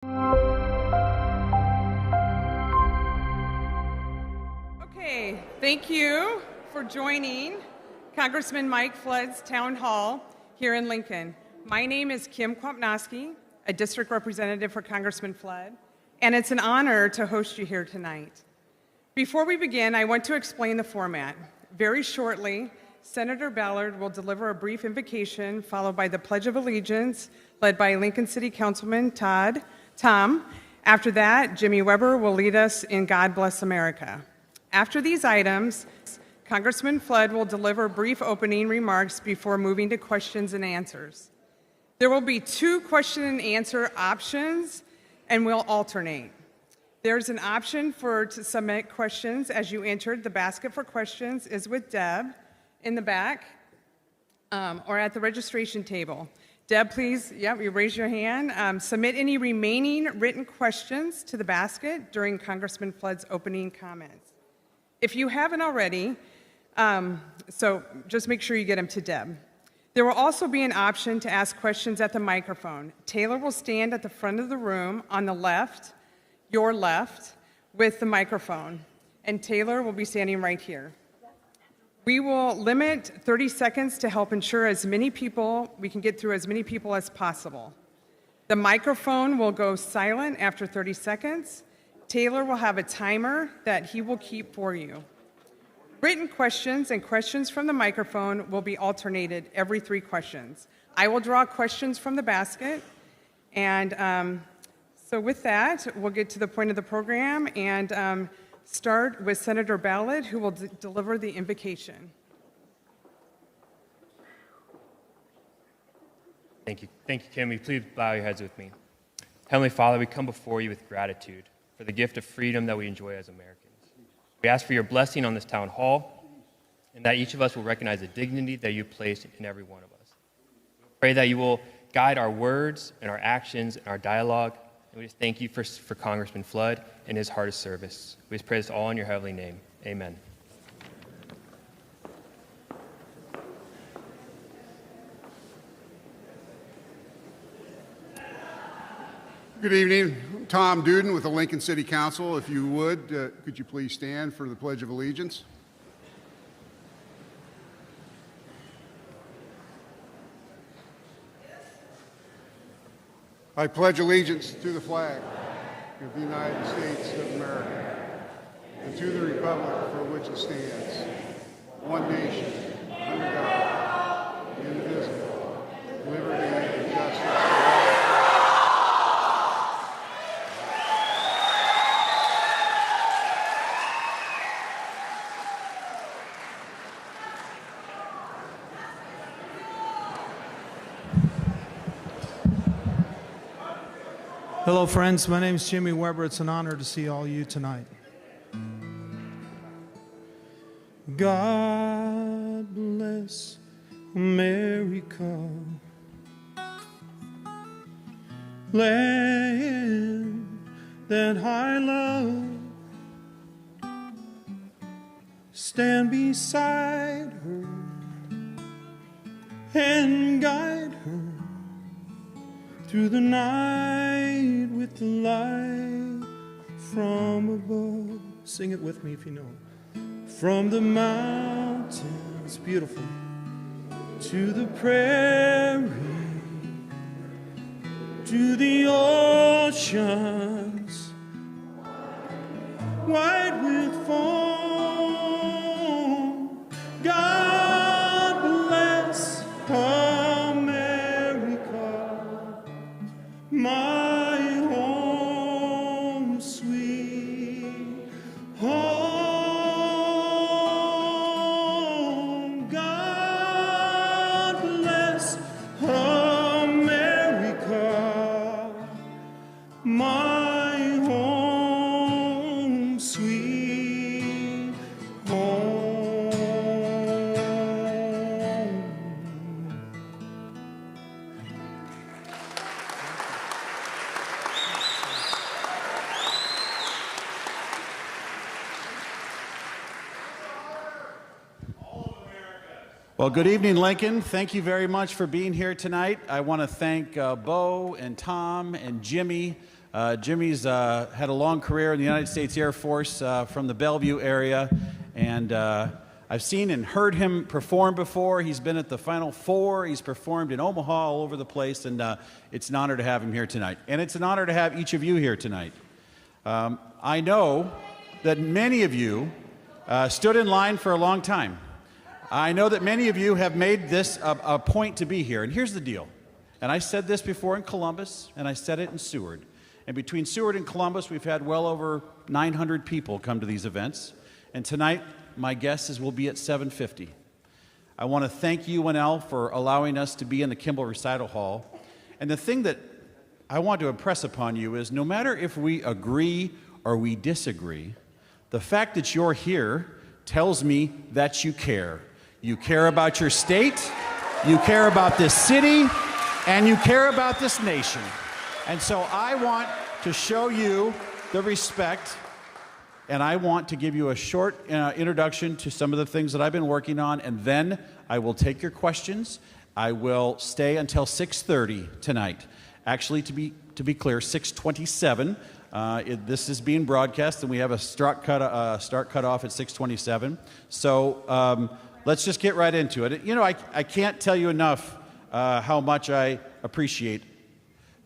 Okay, thank you for joining Congressman Mike Flood's town hall here in Lincoln. My name is Kim Kwapnoski, a district representative for Congressman Flood, and it's an honor to host you here tonight. Before we begin, I want to explain the format. Very shortly, Senator Ballard will deliver a brief invocation followed by the Pledge of Allegiance led by Lincoln City Councilman Tom. After that, Jimmy Weber will lead us in God Bless America. After these items, Congressman Flood will deliver brief opening remarks before moving to questions and answers. There will be 2 question and answer options, and we'll alternate. There's an option to submit questions as you entered. The basket for questions is with Deb in the back or at the registration table. Deb, please, you raise your hand. Submit any remaining written questions to the basket during Congressman Flood's opening comments. If you haven't already, so just make sure you get them to Deb. There will also be an option to ask questions at the microphone. Taylor will stand at the front of the room on the left, your left, with the microphone, and Taylor will be standing right here. We will limit 30 seconds to help ensure we can get through as many people as possible. The microphone will go silent after 30 seconds. Taylor will have a timer that he will keep for you. Written questions and questions from the microphone will be alternated every 3 questions. I will draw questions from the basket, and so with that, we'll get to the point of the program and start with Senator Ballard, who will deliver the invocation. Thank you, Kim. Will you please bow your heads with me? Heavenly Father, we come before you with gratitude for the gift of freedom that we enjoy as Americans. We ask for your blessing on this town hall, and that each of us will recognize the dignity that you place in every one of us. We pray that you will guide our words and our actions and our dialogue. And we just thank you for Congressman Flood and his heart of service. We just pray this all in your heavenly name. Amen. Good evening. I'm Tom Duden with the Lincoln City Council. If you would, could you please stand for the Pledge of Allegiance? I pledge allegiance to the flag of the United States of America and to the republic for which it stands, one nation, under God, indivisible, liberty and justice for all. Hello, friends. My name is Jimmy Weber. It's an honor to see all you tonight. God bless America, land that I love. Stand beside her and guide her through the night with the light from above. Sing it with me if you know it. From the mountains, beautiful, to the prairie, to the oceans, white with foam. God bless America, my home, sweet home. God bless America, my home, sweet home. Well, good evening, Lincoln. Thank you very much for being here tonight. I want to thank Bo and Tom and Jimmy Jimmy's had a long career in the United States Air Force from the Bellevue area, and I've seen and heard him perform before. He's been at the Final Four. He's performed in Omaha, all over the place, and it's an honor to have him here tonight. And it's an honor to have each of you here tonight. I know that many of you stood in line for a long time. I know that many of you have made this a point to be here. And here's the deal. And I said this before in Columbus, and I said it in Seward. And between Seward and Columbus, we've had well over 900 people come to these events. And tonight, my guess is we'll be at 750. I want to thank UNL for allowing us to be in the Kimball Recital Hall. And the thing that I want to impress upon you is no matter if we agree or we disagree, the fact that you're here tells me that you care. You care about your state, you care about this city, and you care about this nation. And so I want to show you the respect, and I want to give you a short introduction to some of the things that I've been working on, and then I will take your questions. I will stay until 6:30 tonight. Actually, to be clear, 6:27. This is being broadcast, and we have a start cutoff at 6:27. So let's just get right into it. You know, I can't tell you enough how much I appreciate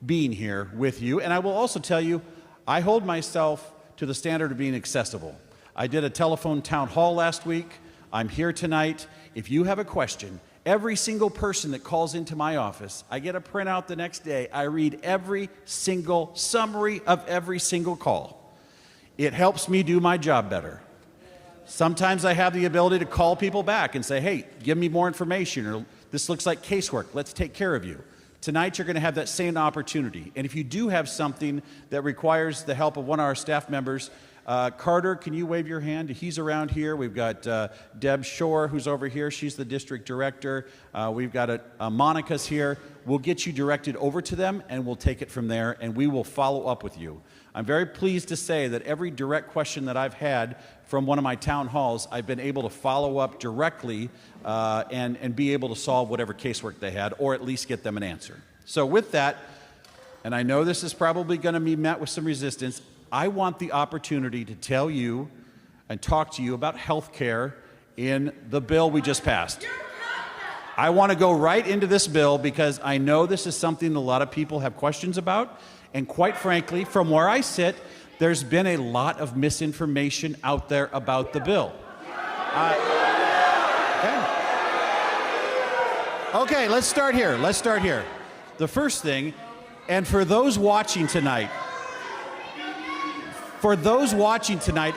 being here with you. And I will also tell you, I hold myself to the standard of being accessible. I did a telephone town hall last week. I'm here tonight. If you have a question, every single person that calls into my office, I get a printout the next day. I read every single summary of every single call. It helps me do my job better. Sometimes I have the ability to call people back and say, hey, give me more information, or this looks like casework. Let's take care of you. Tonight, you're going to have that same opportunity. And if you do have something that requires the help of one of our staff members, Carter, can you wave your hand? He's around here. We've got Deb Shore, who's over here. She's the district director. We've got Monica's here. We'll get you directed over to them, and we'll take it from there, and we will follow up with you. I'm very pleased to say that every direct question that I've had from one of my town halls, I've been able to follow up directly and be able to solve whatever casework they had, or at least get them an answer. So with that, and I know this is probably going to be met with some resistance, I want the opportunity to tell you and talk to you about health care in the bill we just passed. I want to go right into this bill because I know this is something a lot of people have questions about. And quite frankly, from where I sit, there's been a lot of misinformation out there about the bill. Okay, let's start here. The first thing, and for those watching tonight,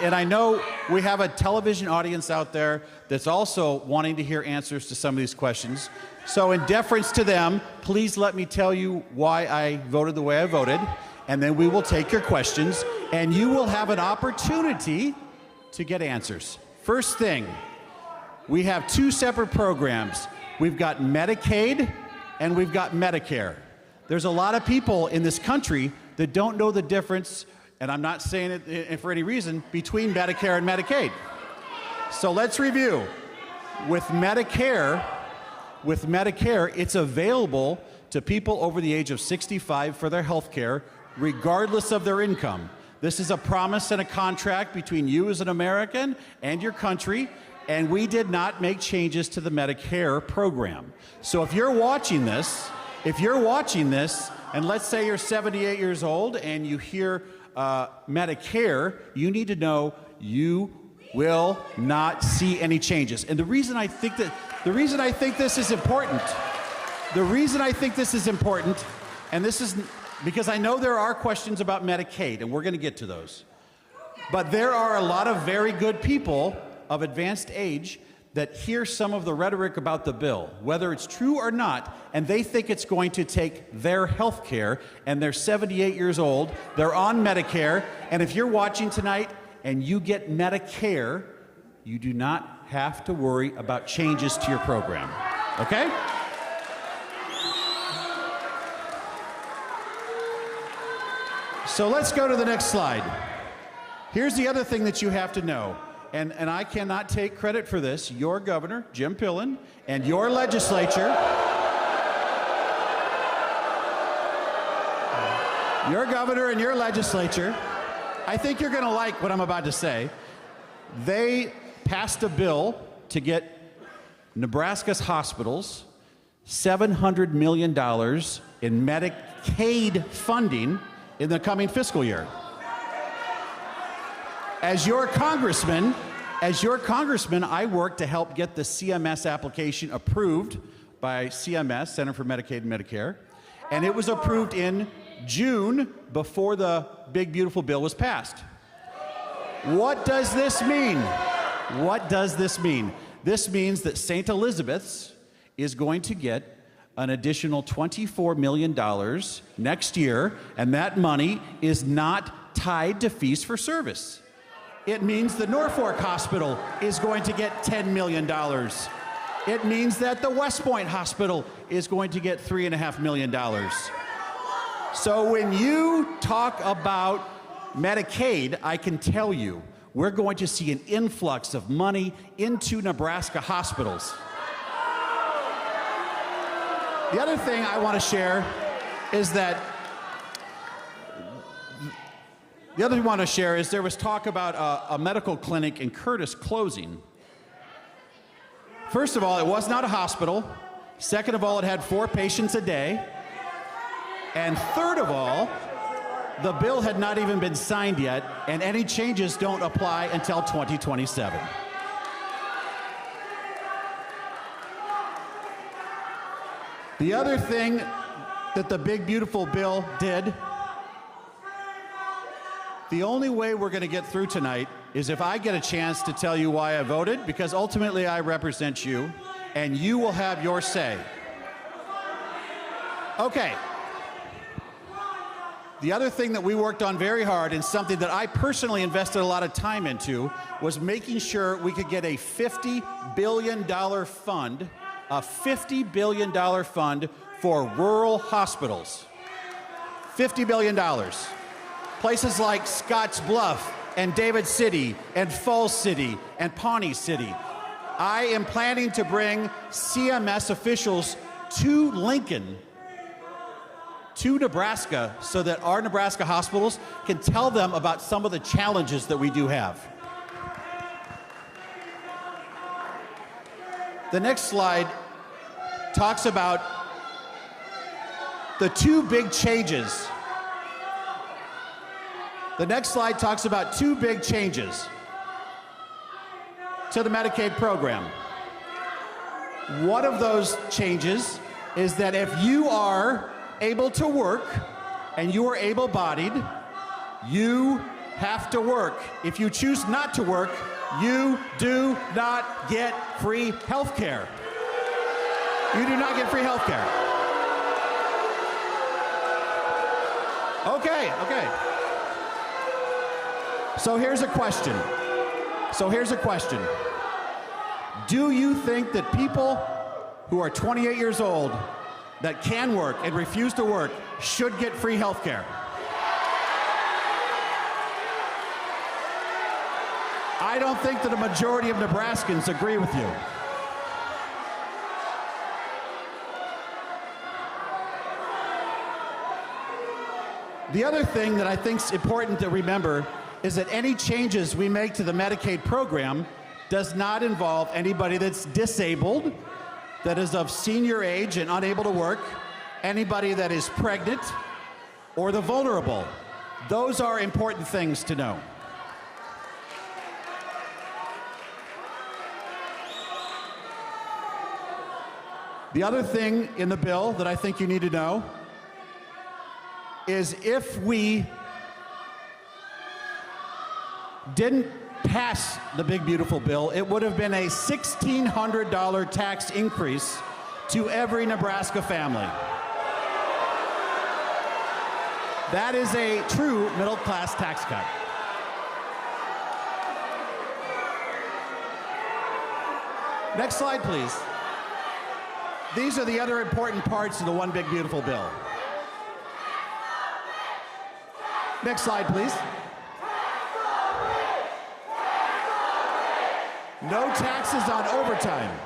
and I know we have a television audience out there that's also wanting to hear answers to some of these questions. So in deference to them, please let me tell you why I voted the way I voted, and then we will take your questions, and you will have an opportunity to get answers. First thing, we have two separate programs. We've got Medicaid and we've got Medicare. There's a lot of people in this country that don't know the difference, and I'm not saying it for any reason, between Medicare and Medicaid. So let's review. With Medicare, it's available to people over the age of 65 for their health care, regardless of their income. This is a promise and a contract between you as an American and your country, and we did not make changes to the Medicare program. So if you're watching this, and let's say you're 78 years old and you hear Medicare, you need to know you will not see any changes. And the reason I think this is important, and this is because I know there are questions about Medicaid, and we're going to get to those. But there are a lot of very good people of advanced age that hear some of the rhetoric about the bill, whether it's true or not, and they think it's going to take their health care, and they're 78 years old, they're on Medicare, and if you're watching tonight and you get Medicare, you do not have to worry about changes to your program, okay? So let's go to the next slide. Here's the other thing that you have to know. And I cannot take credit for this. Your governor, Jim Pillen, and your legislature, your governor and your legislature, I think you're going to like what I'm about to say. They passed a bill to get Nebraska's hospitals $700 million in Medicaid funding in the coming fiscal year. As your congressman, I worked to help get the CMS application approved by CMS, Center for Medicaid and Medicare, and it was approved in June before the big beautiful bill was passed. What does this mean? What does this mean? This means that St. Elizabeth's is going to get an additional $24 million next year, and that money is not tied to fees for service. It means the Norfolk Hospital is going to get $10 million. It means that the West Point Hospital is going to get $3.5 million. So when you talk about Medicaid, I can tell you, we're going to see an influx of money into Nebraska hospitals. The other thing I want to share is that there was talk about a medical clinic in Curtis closing. First of all, it was not a hospital. Second of all, it had 4 patients a day. And third of all, the bill had not even been signed yet, and any changes don't apply until 2027. The other thing that the big beautiful bill did, the only way we're going to get through tonight is if I get a chance to tell you why I voted, because ultimately I represent you, and you will have your say. Okay. The other thing that we worked on very hard, and something that I personally invested a lot of time into, was making sure we could get a $50 billion fund, a $50 billion fund for rural hospitals. $50 billion. Places like Scotts Bluff and David City and Falls City and Pawnee City. I am planning to bring CMS officials to Lincoln, to Nebraska, so that our Nebraska hospitals can tell them about some of the challenges that we do have. The next slide talks about the 2 big changes. The next slide talks about 2 big changes to the Medicaid program. One of those changes is that if you are able to work and you are able-bodied, you have to work. If you choose not to work, you do not get free health care. You do not get free health care. Okay. So here's a question. Do you think that people who are 28 years old that can work and refuse to work should get free health care? I don't think that a majority of Nebraskans agree with you. The other thing that I think is important to remember is that any changes we make to the Medicaid program does not involve anybody that's disabled, that is of senior age and unable to work, anybody that is pregnant, or the vulnerable. Those are important things to know. The other thing in the bill that I think you need to know is if we didn't pass the big beautiful bill, it would have been a $1,600 tax increase to every Nebraska family. That is a true middle-class tax cut. Next slide, please. These are the other important parts of the One Big Beautiful Bill. Next slide, please. No taxes on overtime.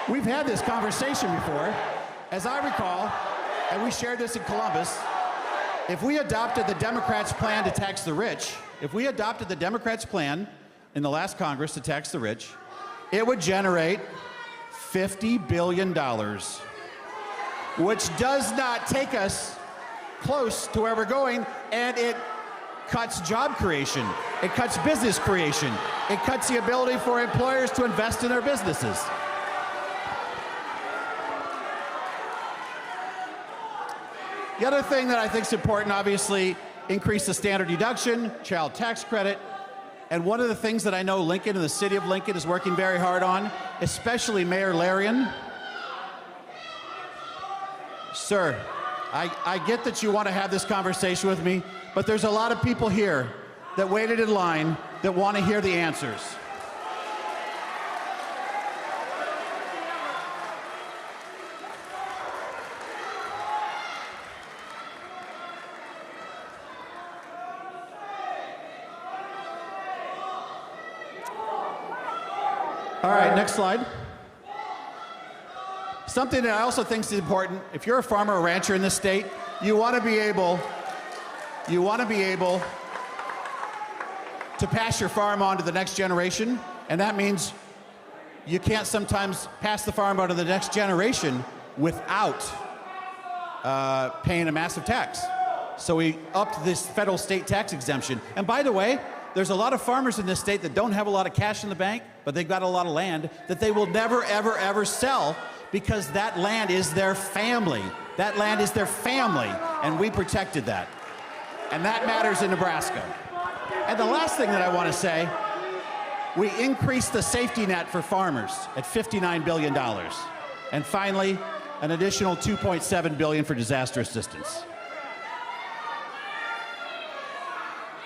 We've had this conversation before. As I recall, and we shared this in Columbus, if we adopted the Democrats' plan to tax the rich, if we adopted the Democrats' plan in the last Congress to tax the rich, it would generate $50 billion, which does not take us close to where we're going, and it cuts job creation, it cuts business creation, it cuts the ability for employers to invest in their businesses. The other thing that I think is important, obviously, increase the standard deduction, child tax credit, and one of the things that I know Lincoln and the city of Lincoln is working very hard on, especially Mayor Larian. Sir, I get that you want to have this conversation with me, but there's a lot of people here that waited in line that want to hear the answers. All right, next slide. Something that I also think is important, if you're a farmer or rancher in this state, you want to be able to pass your farm on to the next generation, and that means you can't sometimes pass the farm on to the next generation without paying a massive tax. So we upped this federal state tax exemption. And by the way, there's a lot of farmers in this state that don't have a lot of cash in the bank, but they've got a lot of land that they will never, ever, ever sell because that land is their family. That land is their family, and we protected that. And that matters in Nebraska. And the last thing that I want to say, we increased the safety net for farmers at $59 billion. And finally, an additional $2.7 billion for disaster assistance.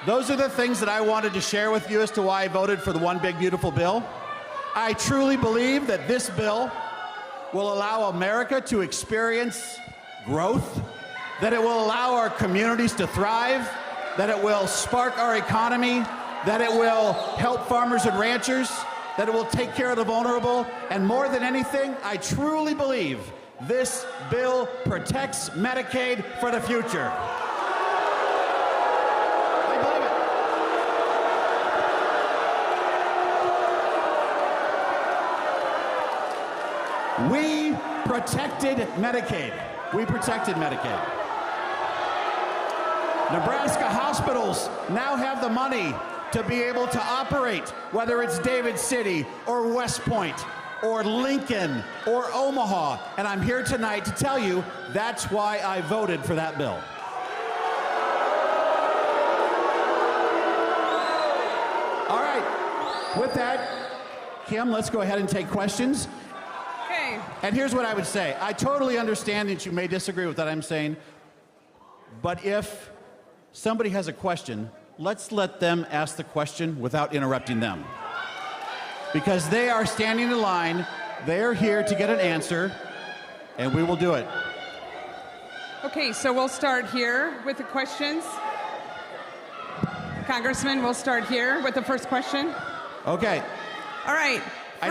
Those are the things that I wanted to share with you as to why I voted for the One Big Beautiful Bill. I truly believe that this bill will allow America to experience growth, that it will allow our communities to thrive, that it will spark our economy, that it will help farmers and ranchers, that it will take care of the vulnerable, and more than anything, I truly believe this bill protects Medicaid for the future. We protected Medicaid. We protected Medicaid. Nebraska hospitals now have the money to be able to operate, whether it's David City or West Point or Lincoln or Omaha. And I'm here tonight to tell you that's why I voted for that bill. All right, with that, Kim, let's go ahead and take questions. And here's what I would say. I totally understand that you may disagree with what I'm saying, but if somebody has a question, let's let them ask the question without interrupting them. Because they are standing in line, they are here to get an answer, and we will do it. Okay, so we'll start here with the questions. Congressman, we'll start here with the first question. Okay. All right. I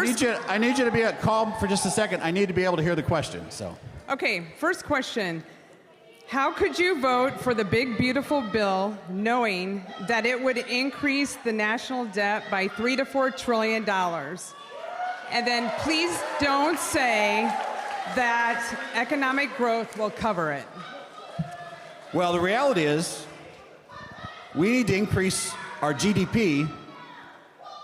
need you to be calm for just a second. I need to be able to hear the question. So. Okay, first question. How could you vote for the big beautiful bill knowing that it would increase the national debt by $3 to $4 trillion? And then please don't say that economic growth will cover it. Well, the reality is we need to increase our GDP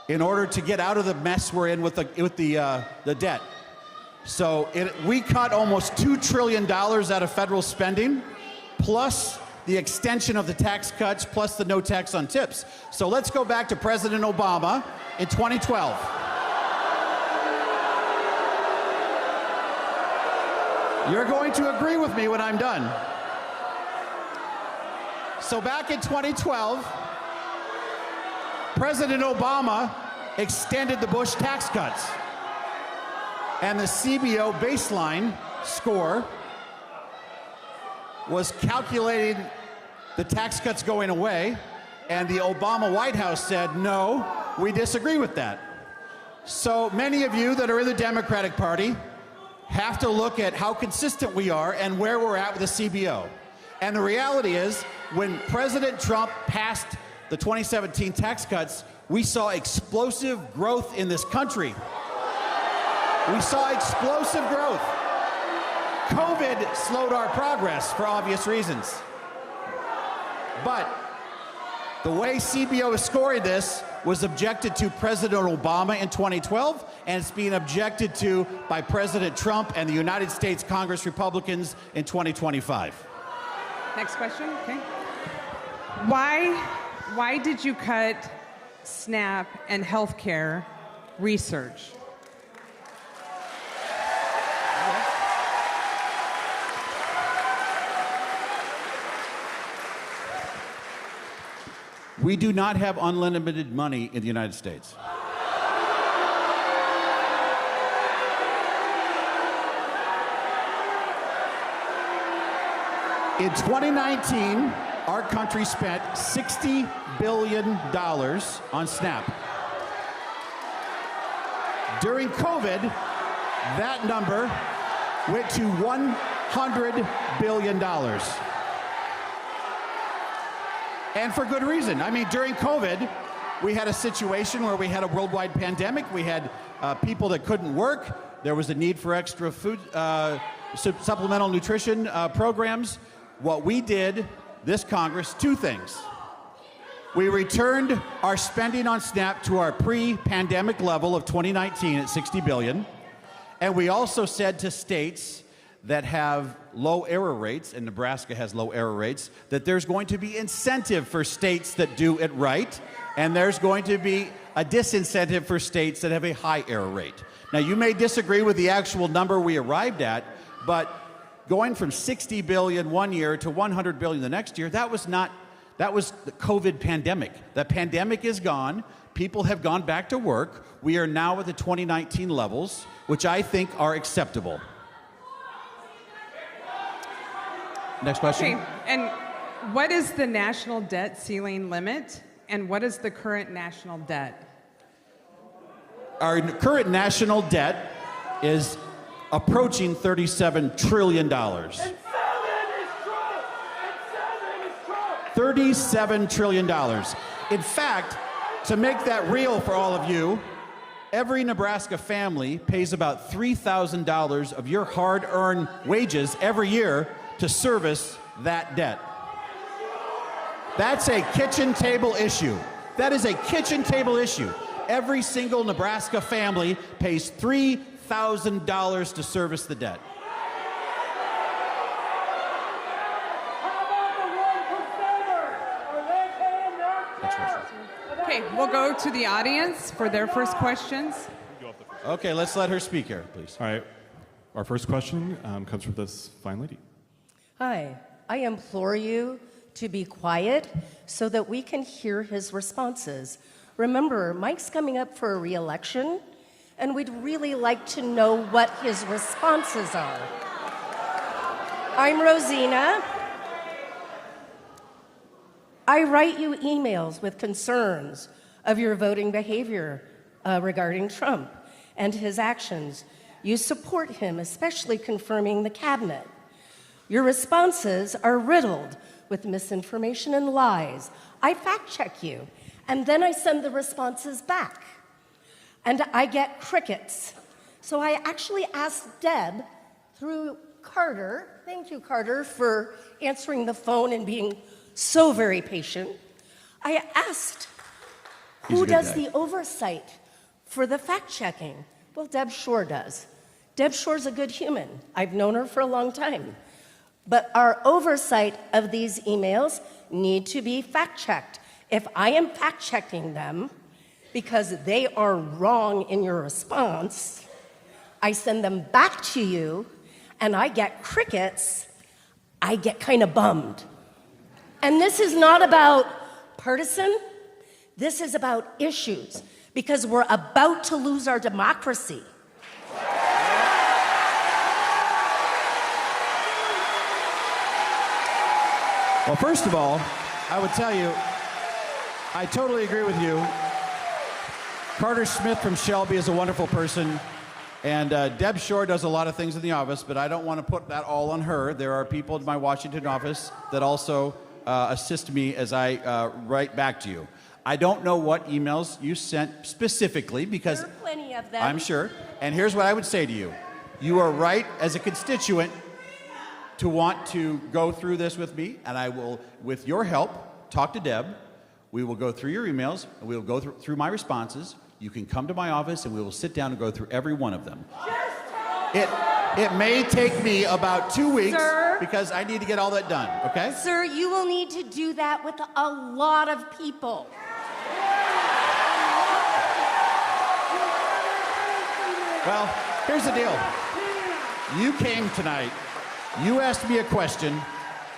in order to get out of the mess we're in with the debt. So we cut almost $2 trillion out of federal spending, plus the extension of the tax cuts, plus the no tax on tips. So let's go back to President Obama in 2012. You're going to agree with me when I'm done. So back in 2012, President Obama extended the Bush tax cuts, and the CBO baseline score was calculating the tax cuts going away, and the Obama White House said, no, we disagree with that. So many of you that are in the Democratic Party have to look at how consistent we are and where we're at with the CBO. And the reality is, when President Trump passed the 2017 tax cuts, we saw explosive growth in this country. We saw explosive growth. COVID slowed our progress for obvious reasons. But the way CBO is scoring this was objected to President Obama in 2012, and it's being objected to by President Trump and the United States Congress Republicans in 2025. Next question. Okay. Why did you cut SNAP and healthcare research? We do not have unlimited money in the United States. In 2019, our country spent $60 billion on SNAP. During COVID, that number went to $100 billion. And for good reason. I mean, during COVID, we had a situation where we had a worldwide pandemic. We had people that couldn't work. There was a need for extra food, supplemental nutrition programs. What we did, this Congress, two things. We returned our spending on SNAP to our pre-pandemic level of 2019 at $60 billion. And we also said to states that have low error rates, and Nebraska has low error rates, that there's going to be incentive for states that do it right, and there's going to be a disincentive for states that have a high error rate. Now, you may disagree with the actual number we arrived at, but going from $60 billion one year to $100 billion the next year, that was the COVID pandemic. The pandemic is gone. People have gone back to work. We are now at the 2019 levels, which I think are acceptable. Next question. Okay, and what is the national debt ceiling limit, and what is the current national debt? Our current national debt is approaching $37 trillion. $37 trillion. In fact, to make that real for all of you, every Nebraska family pays about $3,000 of your hard-earned wages every year to service that debt. That's a kitchen table issue. That is a kitchen table issue. Every single Nebraska family pays $3,000 to service the debt. Okay, we'll go to the audience for their first questions. Okay, let's let her speak here, please. All right. Our first question comes from this fine lady. Hi, I implore you to be quiet so that we can hear his responses. Remember, Mike's coming up for a re-election, and we'd really like to know what his responses are. I'm Rosina. I write you emails with concerns of your voting behavior regarding Trump and his actions. You support him, especially confirming the cabinet. Your responses are riddled with misinformation and lies. I fact-check you, and then I send the responses back. And I get crickets. So I actually asked Deb through Carter, thank you, Carter, for answering the phone and being so very patient. I asked, who does the oversight for the fact-checking? Well, Deb Shore does. Deb Shore's a good human. I've known her for a long time. But our oversight of these emails need to be fact-checked. If I am fact-checking them because they are wrong in your response, I send them back to you and I get crickets, I get kind of bummed. And this is not about partisan, this is about issues, because we're about to lose our democracy. Well, first of all, I would tell you, I totally agree with you. Carter Smith from Shelby is a wonderful person. And Deb Shore does a lot of things in the office, but I don't want to put that all on her. There are people in my Washington office that also assist me as I write back to you. I don't know what emails you sent specifically because There are plenty of them. I'm sure. And here's what I would say to you. You are right as a constituent to want to go through this with me, and I will, with your help, talk to Deb. We will go through your emails, and we will go through my responses. You can come to my office, and we will sit down and go through every one of them. It may take me about 2 weeks, Sir? because I need to get all that done, okay? Sir, you will need to do that with a lot of people. Well, here's the deal. You came tonight. You asked me a question.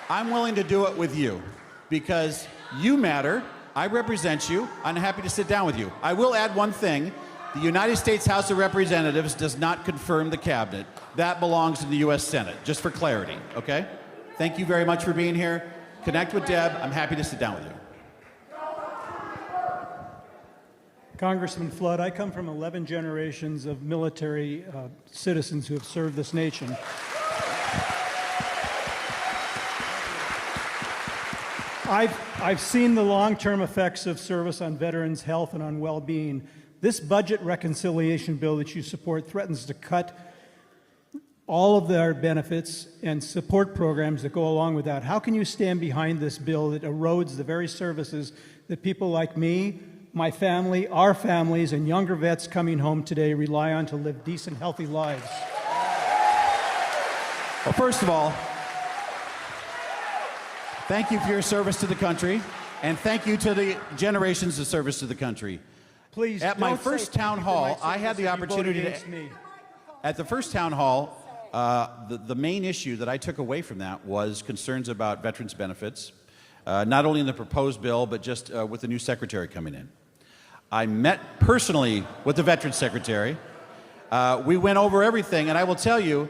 I'm willing to do it with you because you matter. I represent you. I'm happy to sit down with you. I will add one thing. The United States House of Representatives does not confirm the cabinet. That belongs to the U.S. Senate, just for clarity, okay? Thank you very much for being here. Connect with Deb. I'm happy to sit down with you. Congressman Flood, I come from 11 generations of military citizens who have served this nation. I've seen the long-term effects of service on veterans' health and on well-being. This budget reconciliation bill that you support threatens to cut all of their benefits and support programs that go along with that. How can you stand behind this bill that erodes the very services that people like me, my family, our families, and younger vets coming home today rely on to live decent, healthy lives? Well, first of all, thank you for your service to the country, and thank you to the generations of service to the country. Please, at my don't first say town thank you for hall, my I had the service if you voted opportunity against me. At the first town hall, the main issue that I took away from that was concerns about veterans' benefits, not only in the proposed bill, but just with the new secretary coming in. I met personally with the Veterans Secretary. We went over everything, and I will tell you,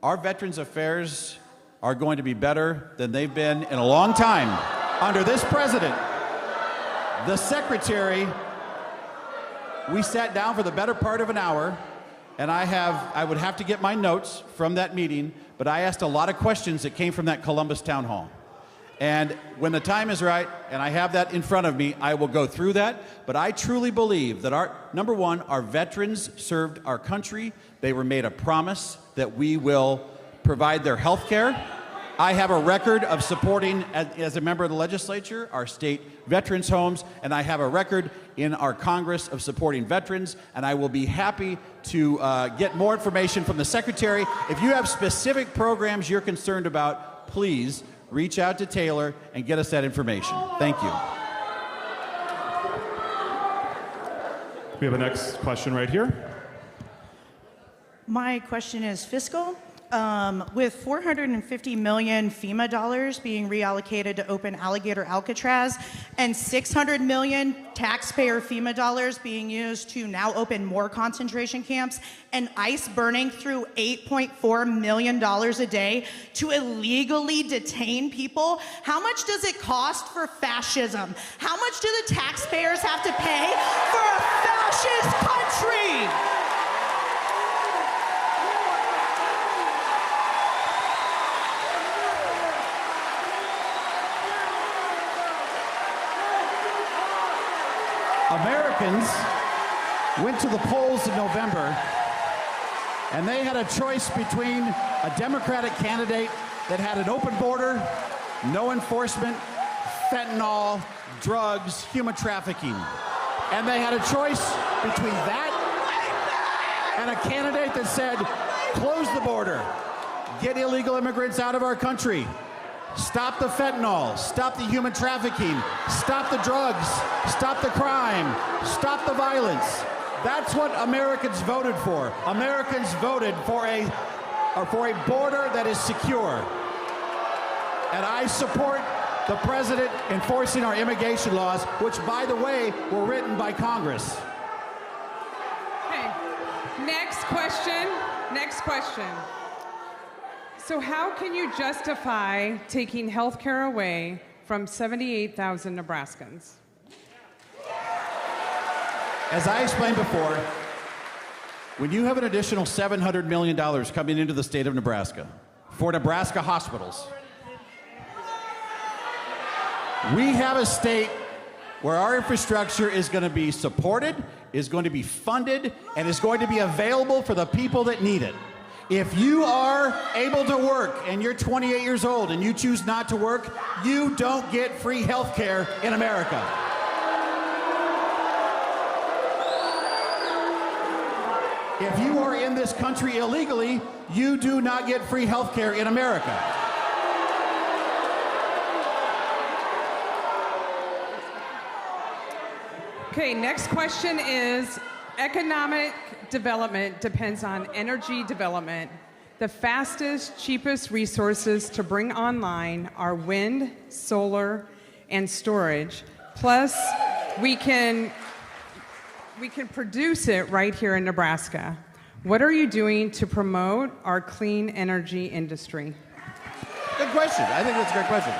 our Veterans Affairs are going to be better than they've been in a long time under this president. The Secretary, we sat down for the better part of an hour, and I would have to get my notes from that meeting, but I asked a lot of questions that came from that Columbus town hall. And when the time is right, and I have that in front of me, I will go through that. But I truly believe that number one, our veterans served our country. They were made a promise that we will provide their health care. I have a record of supporting, as a member of the legislature, our state veterans homes, and I have a record in our Congress of supporting veterans, and I will be happy to get more information from the Secretary. If you have specific programs you're concerned about, please reach out to Taylor and get us that information. Thank you. We have a next question right here. My question is fiscal. With 450 million FEMA dollars being reallocated to open Alligator Alcatraz and 600 million taxpayer FEMA dollars being used to now open more concentration camps and ICE burning through $8.4 million a day to illegally detain people, how much does it cost for fascism? How much do the taxpayers have to pay for a fascist country? Americans went to the polls in November, and they had a choice between a Democratic candidate that had an open border, no enforcement, fentanyl, drugs, human trafficking. And they had a choice between that and a candidate that said, close the border, get illegal immigrants out of our country, stop the fentanyl, stop the human trafficking, stop the drugs, stop the crime, stop the violence. That's what Americans voted for. Americans voted for a border that is secure. And I support the president enforcing our immigration laws, which, by the way, were written by Congress. Okay. Next question. Next question. So how can you justify taking health care away from 78,000 Nebraskans? As I explained before, When you have an additional $700 million coming into the state of Nebraska for Nebraska hospitals, we have a state where our infrastructure is going to be supported, is going to be funded, and is going to be available for the people that need it. If you are able to work and you're 28 years old and you choose not to work, you don't get free health care in America. If you are in this country illegally, you do not get free health care in America. Okay, next question is, economic development depends on energy development. The fastest, cheapest resources to bring online are wind, solar, and storage. Plus, we can produce it right here in Nebraska. What are you doing to promote our clean energy industry? Good question. I think that's a great question.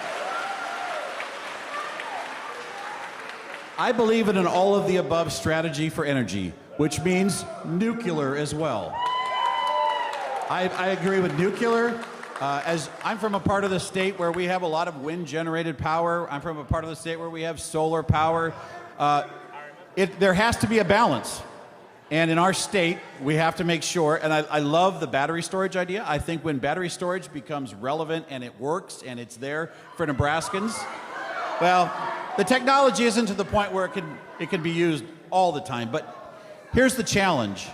I believe in an all-of-the-above strategy for energy, which means nuclear as well. I agree with nuclear. As I'm from a part of the state where we have a lot of wind-generated power. I'm from a part of the state where we have solar power. There has to be a balance. And in our state, we have to make sure, and I love the battery storage idea. I think when battery storage becomes relevant and it works and it's there for Nebraskans, well, the technology isn't to the point where it can be used all the time. But here's the challenge.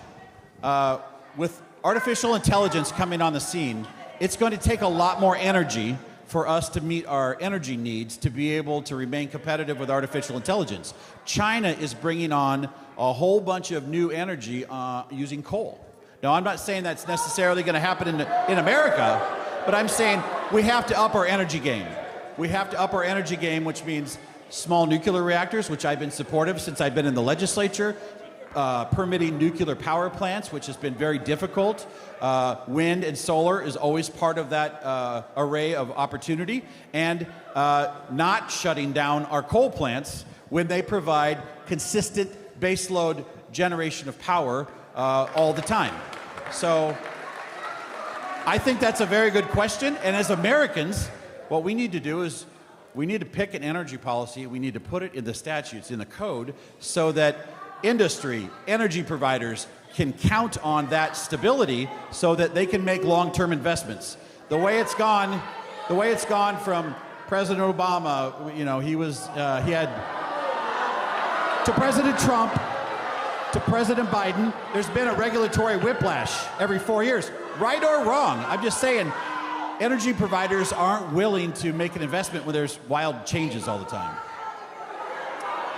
With artificial intelligence coming on the scene, it's going to take a lot more energy for us to meet our energy needs to be able to remain competitive with artificial intelligence. China is bringing on a whole bunch of new energy using coal. Now, I'm not saying that's necessarily going to happen in America, but I'm saying we have to up our energy game. We have to up our energy game, which means small nuclear reactors, which I've been supportive since I've been in the legislature, permitting nuclear power plants, which has been very difficult. Wind and solar is always part of that array of opportunity, and not shutting down our coal plants when they provide consistent baseload generation of power all the time. So I think that's a very good question, and as Americans, what we need to do is we need to pick an energy policy. We need to put it in the statutes, in the code, so that industry, energy providers can count on that stability so that they can make long-term investments. The way it's gone from President Obama, he had to President Trump, to President Biden, there's been a regulatory whiplash every 4 years. Right or wrong, I'm just saying, energy providers aren't willing to make an investment when there's wild changes all the time.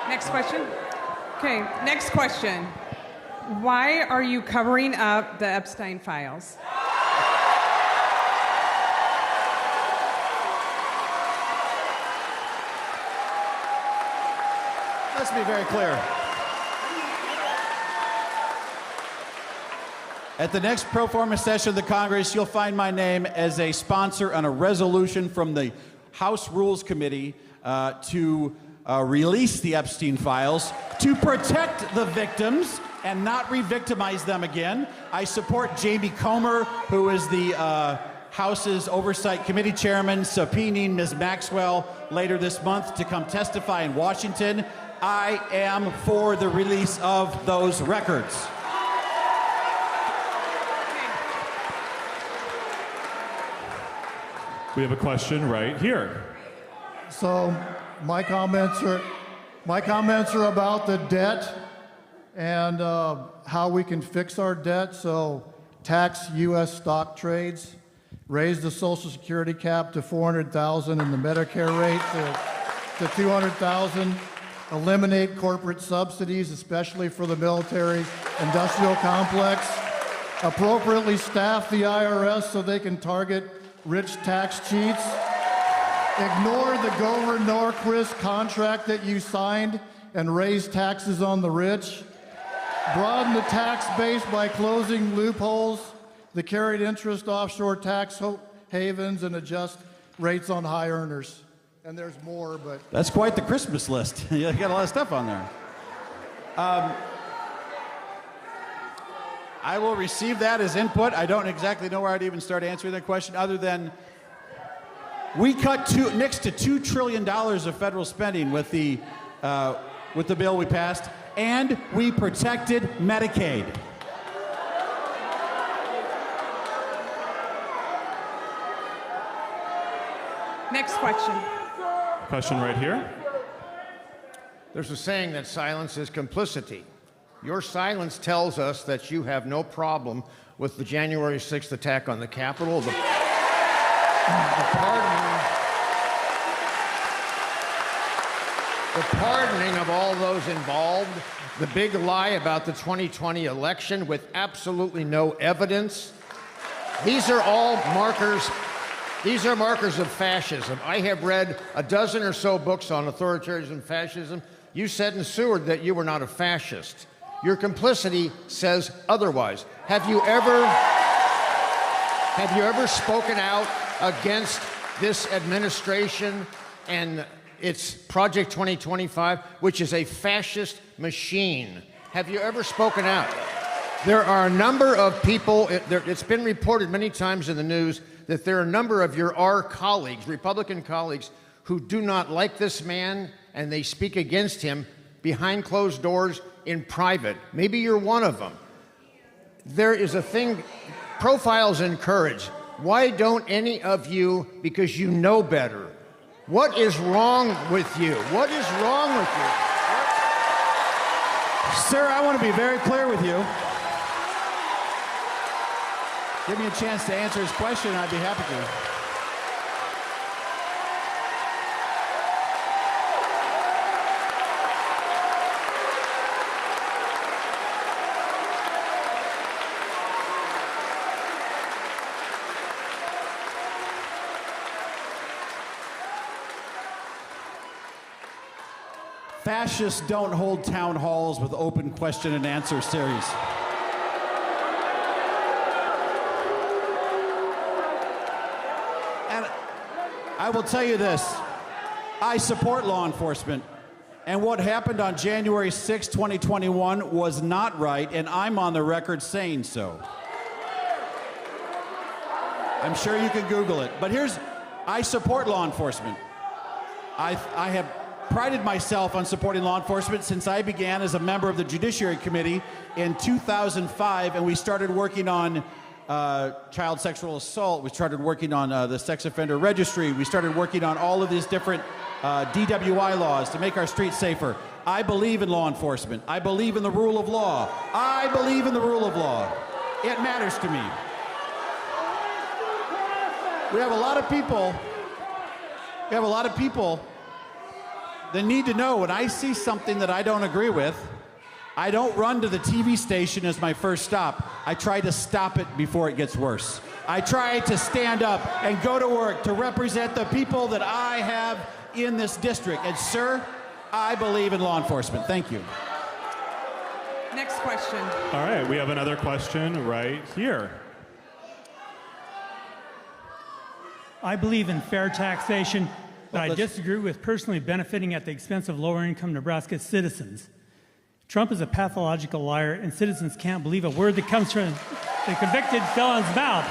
Next question. Okay, next question. Why are you covering up the Epstein files? Let's be very clear. At the next pro forma session of the Congress, you'll find my name as a sponsor on a resolution from the House Rules Committee to release the Epstein files to protect the victims and not re-victimize them again. I support Jamie Comer, who is the House's Oversight Committee Chairman, subpoenaing Ms. Maxwell later this month to come testify in Washington. I am for the release of those records. We have a question right here. So my comments are about the debt and how we can fix our debt. So tax U.S. stock trades, raise the Social Security cap to $400,000 and the Medicare rate to $200,000, eliminate corporate subsidies, especially for the military industrial complex, appropriately staff the IRS so they can target rich tax cheats, ignore the Grover Norquist contract that you signed and raise taxes on the rich, broaden the tax base by closing loopholes, the carried interest offshore tax havens, and adjust rates on high earners. And there's more, but... That's quite the Christmas list. You got a lot of stuff on there. I will receive that as input. I don't exactly know where I'd even start answering that question other than we cut next to $2 trillion of federal spending with the bill we passed, and we protected Medicaid. Next question. Question right here. There's a saying that silence is complicity. Your silence tells us that you have no problem with the January 6th attack on the Capitol, the pardoning of all those involved, the big lie about the 2020 election with absolutely no evidence. These are all markers. These are markers of fascism. I have read a dozen or so books on authoritarianism and fascism. You said in Seward that you were not a fascist. Your complicity says otherwise. Have you ever spoken out against this administration and its Project 2025, which is a fascist machine? Have you ever spoken out? There are a number of people, it's been reported many times in the news that there are a number of our colleagues, Republican colleagues, who do not like this man and they speak against him behind closed doors in private. Maybe you're one of them. There is a thing, profiles encourage. Why don't any of you, because you know better, what is wrong with you? What is wrong with you? Sir, I want to be very clear with you. Give me a chance to answer his question, and I'd be happy to. Fascists don't hold town halls with open question and answer series. And I will tell you this, I support law enforcement, and what happened on January 6, 2021 was not right, and I'm on the record saying so. I'm sure you can Google it, but I support law enforcement. I have prided myself on supporting law enforcement since I began as a member of the Judiciary Committee in 2005, and we started working on child sexual assault. We started working on the sex offender registry. We started working on all of these different DWI laws to make our streets safer. I believe in law enforcement. I believe in the rule of law. I believe in the rule of law. It matters to me. We have a lot of people that need to know when I see something that I don't agree with, I don't run to the TV station as my first stop. I try to stop it before it gets worse. I try to stand up and go to work to represent the people that I have in this district. And sir, I believe in law enforcement. Thank you. Next question. All right, we have another question right here. I believe in fair taxation, but I disagree with personally benefiting at the expense of lower-income Nebraska citizens. Trump is a pathological liar, and citizens can't believe a word that comes from the convicted felon's mouth.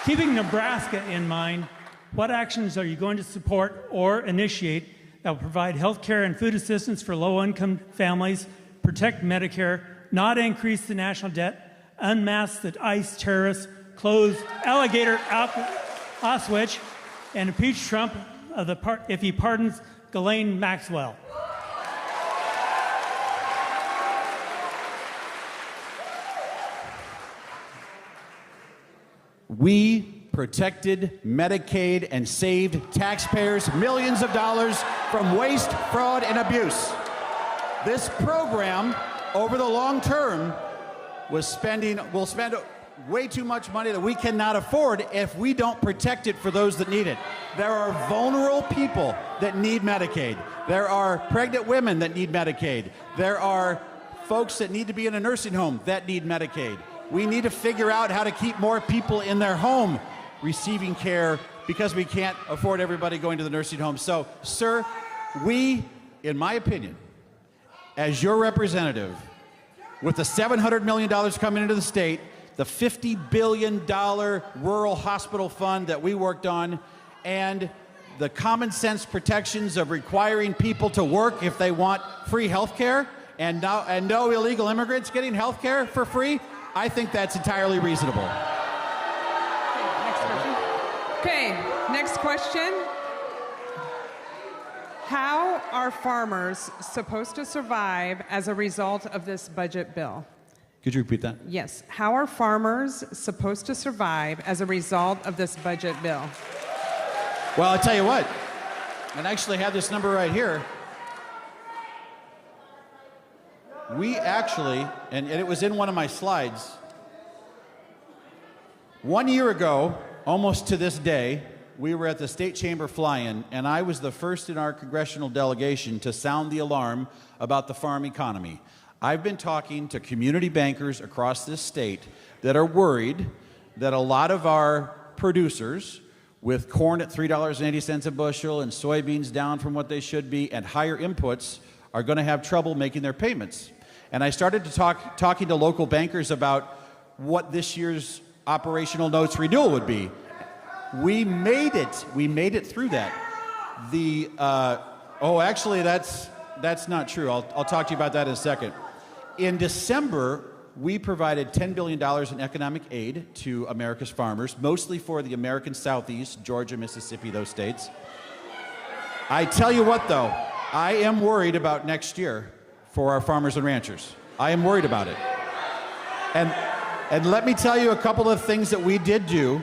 Keeping Nebraska in mind, what actions are you going to support or initiate that will provide health care and food assistance for low-income families, protect Medicare, not increase the national debt, unmask the ICE terrorists, close Alligator Auschwitz, and impeach Trump if he pardons Ghislaine Maxwell? We protected Medicaid and saved taxpayers millions of dollars from waste, fraud, and abuse. This program, over the long term, will spend way too much money that we cannot afford if we don't protect it for those that need it. There are vulnerable people that need Medicaid. There are pregnant women that need Medicaid. There are folks that need to be in a nursing home that need Medicaid. We need to figure out how to keep more people in their home receiving care because we can't afford everybody going to the nursing home. So, sir, we, in my opinion, as your representative, with the $700 million coming into the state, the $50 billion rural hospital fund that we worked on, and the common sense protections of requiring people to work if they want free health care and no illegal immigrants getting health care for free, I think that's entirely reasonable. Okay, next question. How are farmers supposed to survive as a result of this budget bill? Could you repeat that? Yes. How are farmers supposed to survive as a result of this budget bill? Well, I'll tell you what, and I actually have this number right here. We actually, and it was in one of my slides, 1 year ago, almost to this day, we were at the State Chamber fly-in, and I was the first in our congressional delegation to sound the alarm about the farm economy. I've been talking to community bankers across this state that are worried that a lot of our producers, with corn at $3.80 a bushel and soybeans down from what they should be and higher inputs, are going to have trouble making their payments. And I started to talking to local bankers about what this year's operational notes renewal would be. We made it. We made it through that. Actually, that's not true. I'll talk to you about that in a second. In December, we provided $10 billion in economic aid to America's farmers, mostly for the American Southeast, Georgia, Mississippi, those states. I tell you what, though, I am worried about next year for our farmers and ranchers. I am worried about it. And let me tell you a couple of things that we did do.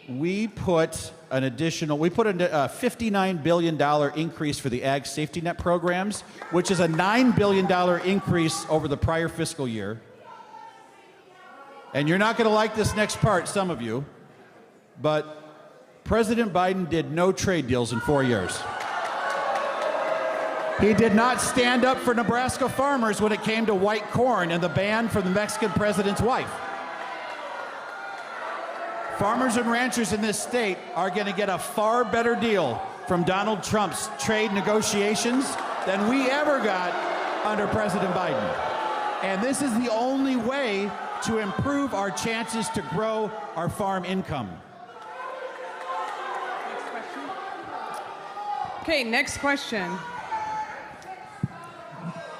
We put a $59 billion increase for the Ag Safety Net programs, which is a $9 billion increase over the prior fiscal year. And you're not going to like this next part, some of you, but President Biden did no trade deals in 4 years. He did not stand up for Nebraska farmers when it came to white corn and the ban from the Mexican president's wife. Farmers and ranchers in this state are going to get a far better deal from Donald Trump's trade negotiations than we ever got under President Biden. And this is the only way to improve our chances to grow our farm income. Okay, next question.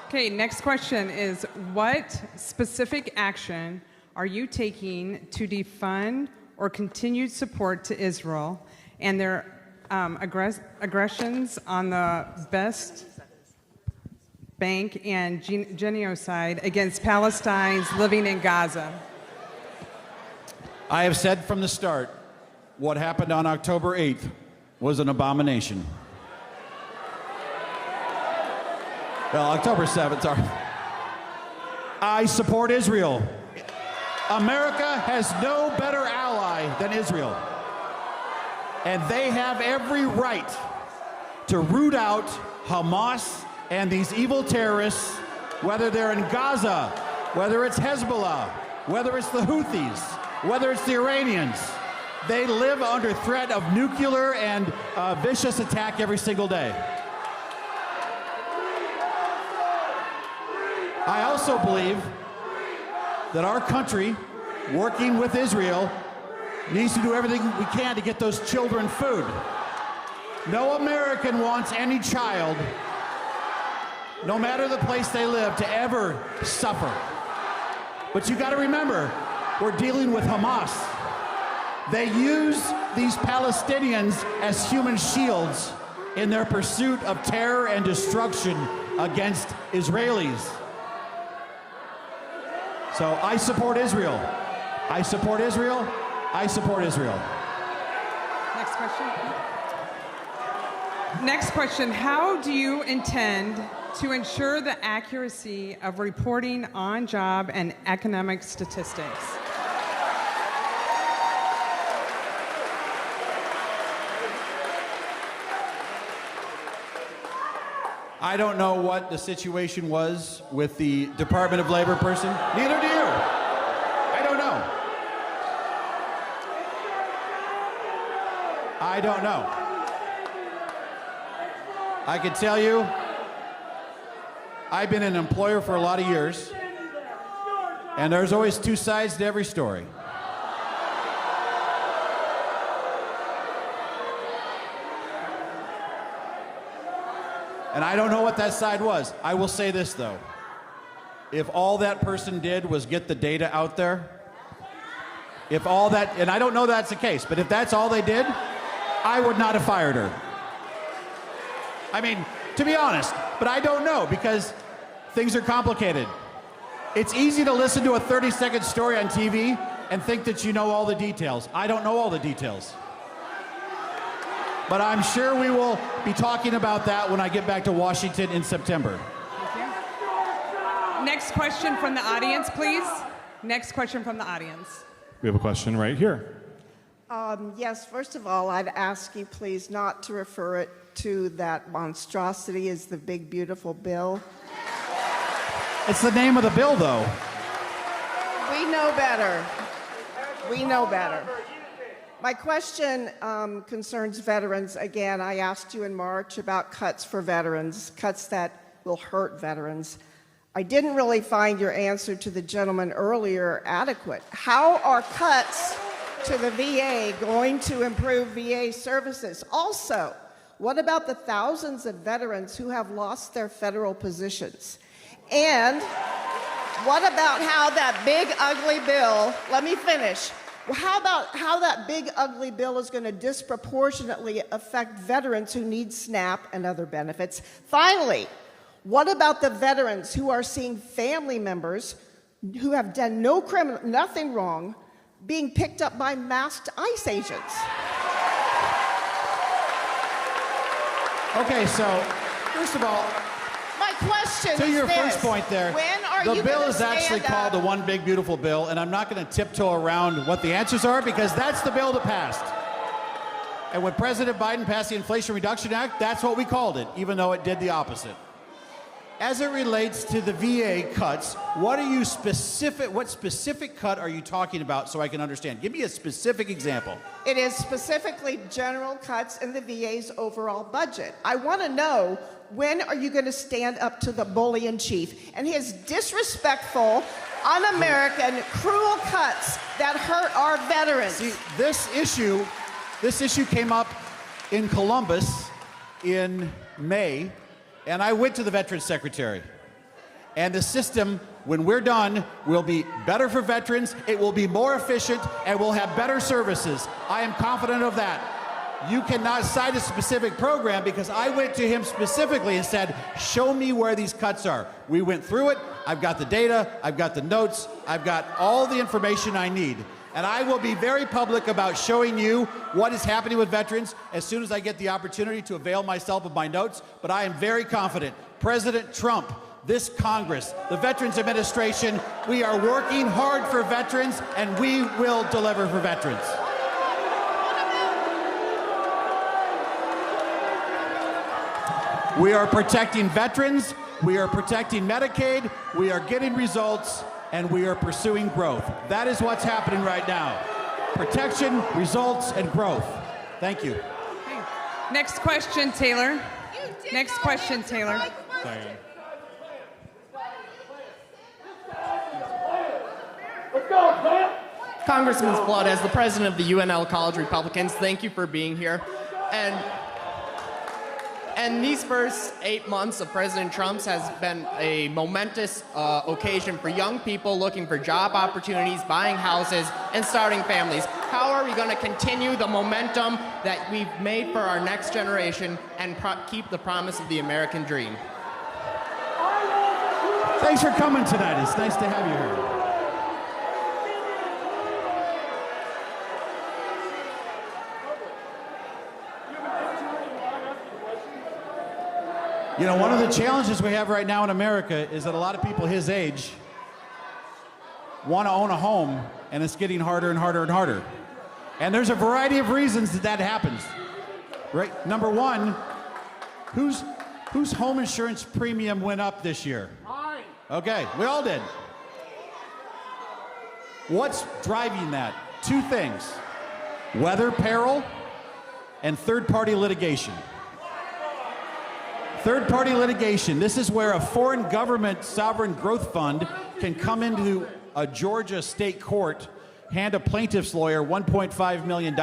Okay, next question is, what specific action are you taking to defund or continued support to Israel and their aggressions on the West Bank and genocide against Palestinians living in Gaza? I have said from the start, what happened on October 8th was an abomination. Well, October 7th, sorry. I support Israel. America has no better ally than Israel. And they have every right to root out Hamas and these evil terrorists, whether they're in Gaza, whether it's Hezbollah, whether it's the Houthis, whether it's the Iranians. They live under threat of nuclear and vicious attack every single day. I also believe that our country, working with Israel, needs to do everything we can to get those children food. No American wants any child, no matter the place they live, to ever suffer. But you got to remember, we're dealing with Hamas. They use these Palestinians as human shields in their pursuit of terror and destruction against Israelis. So I support Israel. I support Israel. I support Israel. Next question. Next question. How do you intend to ensure the accuracy of reporting on job and economic statistics? I don't know what the situation was with the Department of Labor person. Neither do you. I don't know. I don't know. I can tell you, I've been an employer for a lot of years. And there's always two sides to every story. And I don't know what that side was. I will say this, though. If all that person did was get the data out there, if all that, and I don't know that's the case, but if that's all they did, I would not have fired her. I mean, to be honest, but I don't know because things are complicated. It's easy to listen to a 30-second story on TV and think that you know all the details. I don't know all the details. But I'm sure we will be talking about that when I get back to Washington in September. Next question from the audience, please. Next question from the audience. We have a question right here. Yes, first of all, I'd ask you please not to refer it to that monstrosity as the big, beautiful bill. It's the name of the bill, though. We know better. We know better. My question concerns veterans. Again, I asked you in March about cuts for veterans, cuts that will hurt veterans. I didn't really find your answer to the gentleman earlier adequate. How are cuts to the VA going to improve VA services? Also, what about the thousands of veterans who have lost their federal positions? And what about how that big, ugly bill, let me finish. How about how that big, ugly bill is going to disproportionately affect veterans who need SNAP and other benefits? Finally, what about the veterans who are seeing family members who have done nothing wrong being picked up by masked ICE agents? Okay, so first of all, my question to is your this. first point there, When are the you bill gonna is actually stand called the up? One Big Beautiful Bill, and I'm not going to tiptoe around what the answers are because that's the bill that passed. And when President Biden passed the Inflation Reduction Act, that's what we called it, even though it did the opposite. As it relates to the VA cuts, what specific cut are you talking about so I can understand? Give me a specific example. It is specifically general cuts in the VA's overall budget. I want to know, when are you going to stand up to the bully in chief and his disrespectful, un-American, cruel cuts that hurt our veterans? See, this issue came up in Columbus in May, and I went to the Veterans Secretary. And the system, when we're done, will be better for veterans, it will be more efficient, and we'll have better services. I am confident of that. You cannot cite a specific program because I went to him specifically and said, show me where these cuts are. We went through it, I've got the data, I've got the notes, I've got all the information I need. And I will be very public about showing you what is happening with veterans as soon as I get the opportunity to avail myself of my notes. But I am very confident. President Trump, this Congress, the Veterans Administration, we are working hard for veterans, and we will deliver for veterans. We are protecting veterans, we are protecting Medicaid, we are getting results, and we are pursuing growth. That is what's happening right now. Protection, results, and growth. Thank you. Okay. Next question, Taylor. Next question, Taylor. Sorry. Congressman's Blood, as the president of the UNL College Republicans, thank you for being here. And these first 8 months of President Trump's has been a momentous occasion for young people looking for job opportunities, buying houses, and starting families. How are we going to continue the momentum that we've made for our next generation and keep the promise of the American dream? Thanks for coming tonight. It's nice to have you here. You know, one of the challenges we have right now in America is that a lot of people his age want to own a home, and it's getting harder and harder and harder. And there's a variety of reasons that happens. Right? Number one, whose home insurance premium went up this year? Mine. Okay, we all did. What's driving that? Two things: weather peril and third-party litigation. Third-party litigation, this is where a foreign government sovereign growth fund can come into a Georgia state court hand a plaintiff's lawyer $1.5 million,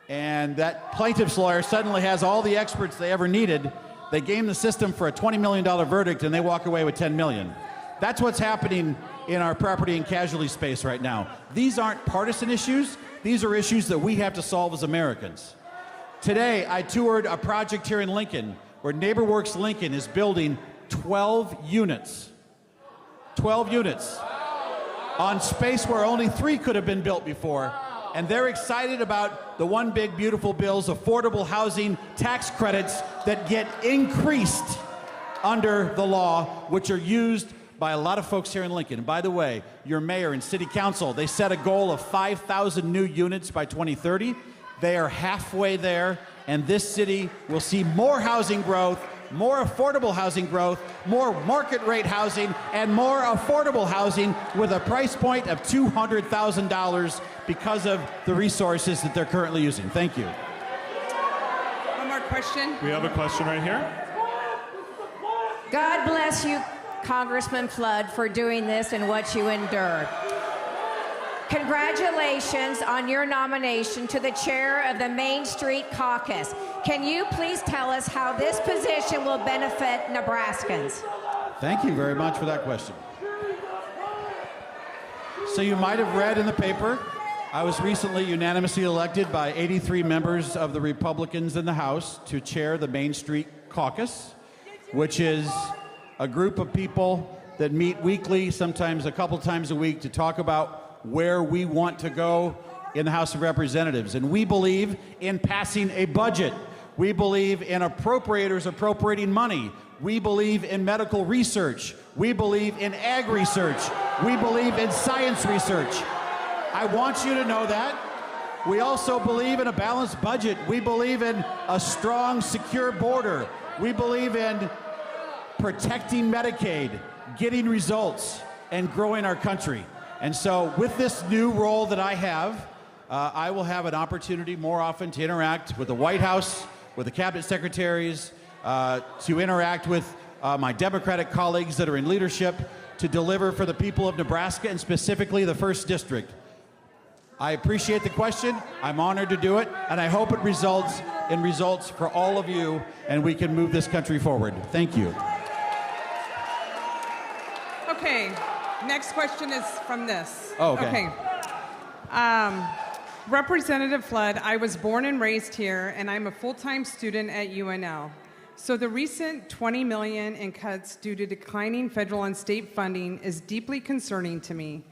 and that plaintiff's lawyer suddenly has all the experts they ever needed. They game the system for a $20 million verdict, and they walk away with $10 million. That's what's happening in our property and casualty space right now. These aren't partisan issues. These are issues that we have to solve as Americans. Today, I toured a project here in Lincoln where NeighborWorks Lincoln is building 12 units. 12 units on space where only 3 could have been built before. And they're excited about the One Big Beautiful Bill's affordable housing tax credits that get increased under the law, which are used by a lot of folks here in Lincoln. And by the way, your mayor and city council, they set a goal of 5,000 new units by 2030. They are halfway there, and this city will see more housing growth, more affordable housing growth, more market rate housing, and more affordable housing with a price point of $200,000 because of the resources that they're currently using. Thank you. One more question. We have a question right here. God bless you, Congressman Flood, for doing this and what you endured. Congratulations on your nomination to the chair of the Main Street Caucus. Can you please tell us how this position will benefit Nebraskans? Thank you very much for that question. So you might have read in the paper, I was recently unanimously elected by 83 members of the Republicans in the House to chair the Main Street Caucus, which is a group of people that meet weekly, sometimes a couple times a week, to talk about where we want to go in the House of Representatives. And we believe in passing a budget. We believe in appropriators appropriating money. We believe in medical research. We believe in ag research. We believe in science research. I want you to know that. We also believe in a balanced budget. We believe in a strong, secure border. We believe in protecting Medicaid, getting results, and growing our country. And so with this new role that I have, I will have an opportunity more often to interact with the White House, with the cabinet secretaries, to interact with my Democratic colleagues that are in leadership, to deliver for the people of Nebraska and specifically the 1st District. I appreciate the question. I'm honored to do it, and I hope it results in results for all of you, and we can move this country forward. Thank you. Okay, next question is from this. Oh, okay. Representative Flood, I was born and raised here, and I'm a full-time student at UNL. So the recent $20 million in cuts due to declining federal and state funding is deeply concerning to me.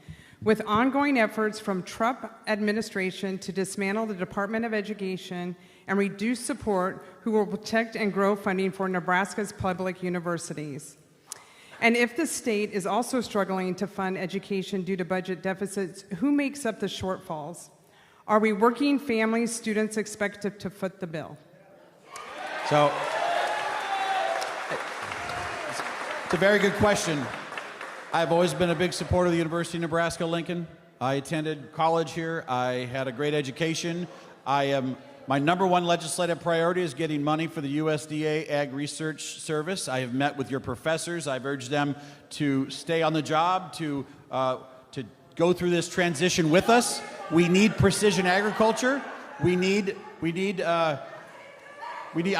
With ongoing efforts from Trump administration to dismantle the Department of Education and reduce support who will protect and grow funding for Nebraska's public universities. And if the state is also struggling to fund education due to budget deficits, who makes up the shortfalls? Are we working families, students expected to foot the bill? So, it's a very good question. I've always been a big supporter of the University of Nebraska-Lincoln. I attended college here. I had a great education. My number one legislative priority is getting money for the USDA Ag Research Service. I have met with your professors. I've urged them to stay on the job, to go through this transition with us. We need precision agriculture. I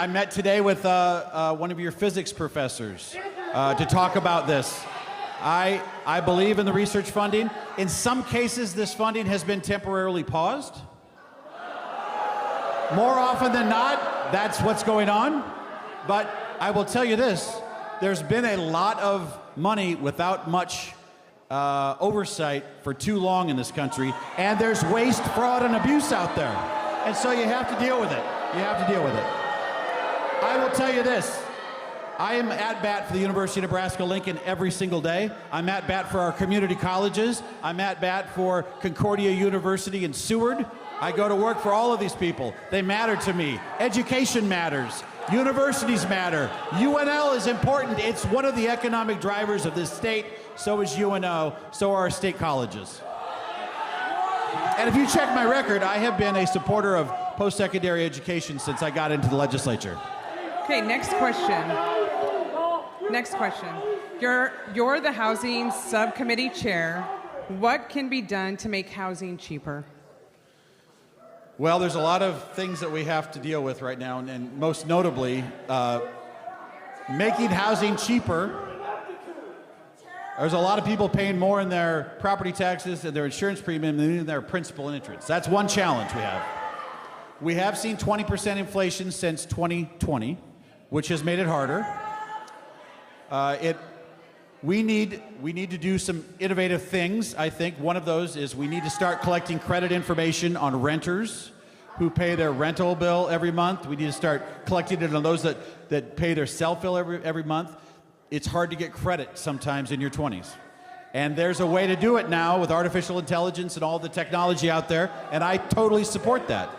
met today with one of your physics professors to talk about this. I believe in the research funding. In some cases, this funding has been temporarily paused. More often than not, that's what's going on. But I will tell you this, there's been a lot of money without much oversight for too long in this country, and there's waste, fraud, and abuse out there. And so you have to deal with it. You have to deal with it. I will tell you this, I am at bat for the University of Nebraska-Lincoln every single day. I'm at bat for our community colleges. I'm at bat for Concordia University in Seward. I go to work for all of these people. They matter to me. Education matters. Universities matter. UNL is important. It's one of the economic drivers of this state. So is UNO. So are our state colleges. And if you check my record, I have been a supporter of post-secondary education since I got into the legislature. Okay, next question. Next question. You're the Housing Subcommittee Chair. What can be done to make housing cheaper? Well, there's a lot of things that we have to deal with right now, and most notably, making housing cheaper. There's a lot of people paying more in their property taxes and their insurance premium than in their principal and interest. That's one challenge we have. We have seen 20% inflation since 2020, which has made it harder. We need to do some innovative things, I think. One of those is we need to start collecting credit information on renters who pay their rental bill every month. We need to start collecting it on those that pay their cell bill every month. It's hard to get credit sometimes in your 20s. And there's a way to do it now with artificial intelligence and all the technology out there, and I totally support that.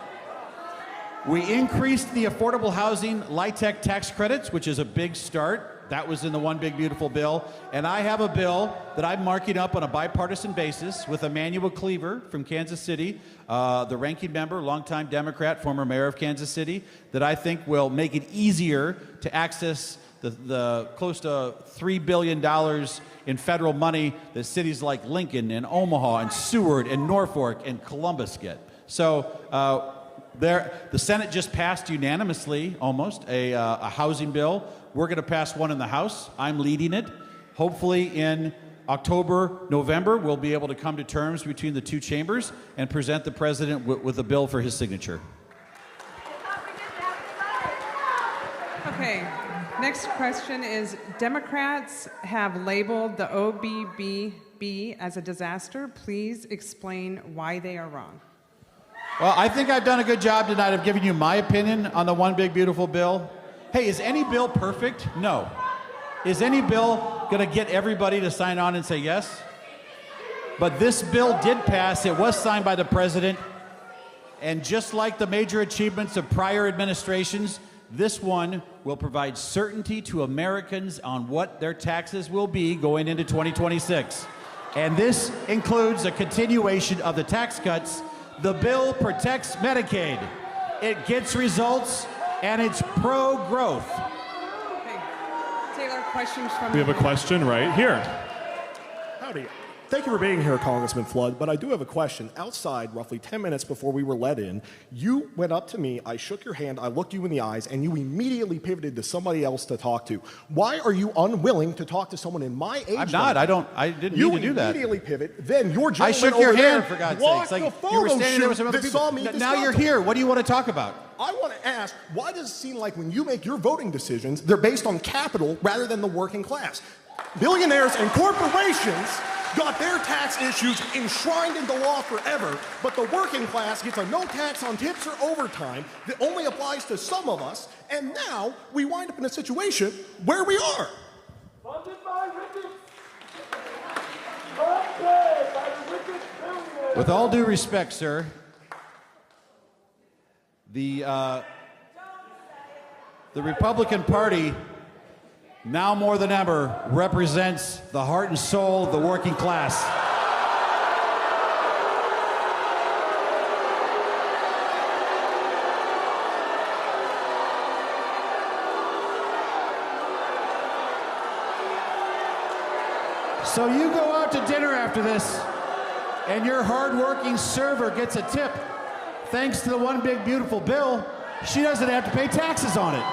We increased the affordable housing LIHTC tax credits, which is a big start. That was in the One Big Beautiful Bill. And I have a bill that I'm marking up on a bipartisan basis with Emmanuel Cleaver from Kansas City, the ranking member, longtime Democrat, former mayor of Kansas City, that I think will make it easier to access the close to $3 billion in federal money that cities like Lincoln and Omaha and Seward and Norfolk and Columbus get. So the Senate just passed unanimously, almost, a housing bill. We're going to pass one in the House. I'm leading it. Hopefully in October, November, we'll be able to come to terms between the two chambers and present the president with a bill for his signature. Okay, next question is, Democrats have labeled the OBBB as a disaster. Please explain why they are wrong. Well, I think I've done a good job tonight of giving you my opinion on the One Big Beautiful Bill. Hey, is any bill perfect? No. Is any bill going to get everybody to sign on and say yes? But this bill did pass. It was signed by the president. And just like the major achievements of prior administrations, this one will provide certainty to Americans on what their taxes will be going into 2026. And this includes a continuation of the tax cuts. The bill protects Medicaid. It gets results, and it's pro-growth. Okay. Taylor, questions from We have a question right here. Howdy. Thank you for being here, Congressman Flood, but I do have a question. Outside, roughly 10 minutes before we were let in, you went up to me, I shook your hand, I looked you in the eyes, and you immediately pivoted to somebody else to talk to. Why are you unwilling to talk to someone in my age? I'm not. I didn't mean to do that. You immediately pivot, then your gentleman I shook your over hand, there for God's walked sakes. the You were photo standing there with some shoot other that saw me people. Now you're here. What do you want to talk about? I want to ask, why does it seem like when you make your voting decisions, they're based on capital rather than the working class? Billionaires and corporations got their tax issues enshrined into law forever, but the working class gets a no tax on tips or overtime that only applies to some of us, and now we wind up in a situation where we are. Funded by With all due respect, sir, the Republican Party, now more than ever, represents the heart and soul of the working class. So you go out to dinner after this, and your hard-working server gets a tip. Thanks to the One Big Beautiful Bill, she doesn't have to pay taxes on it.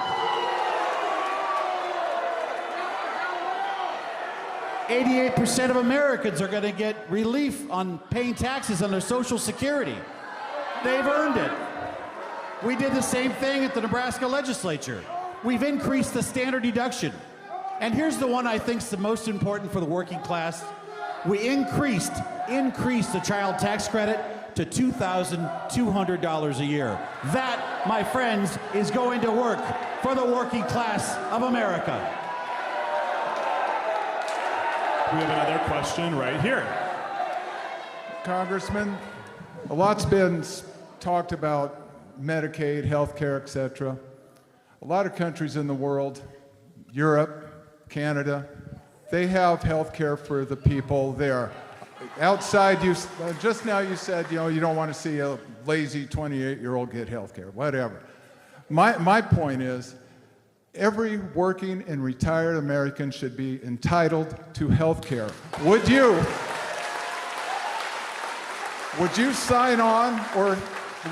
88% of Americans are going to get relief on paying taxes on their Social Security. They've earned it. We did the same thing at the Nebraska legislature. We've increased the standard deduction. And here's the one I think is the most important for the working class. We increased the child tax credit to $2,200 a year. That, my friends, is going to work for the working class of America. We have another question right here. Congressman, a lot's been talked about Medicaid, healthcare, etc. A lot of countries in the world, Europe, Canada, they have healthcare for the people there. Outside, just now you said, you don't want to see a lazy 28-year-old get healthcare, whatever. My point is, every working and retired American should be entitled to health care. Would you sign on or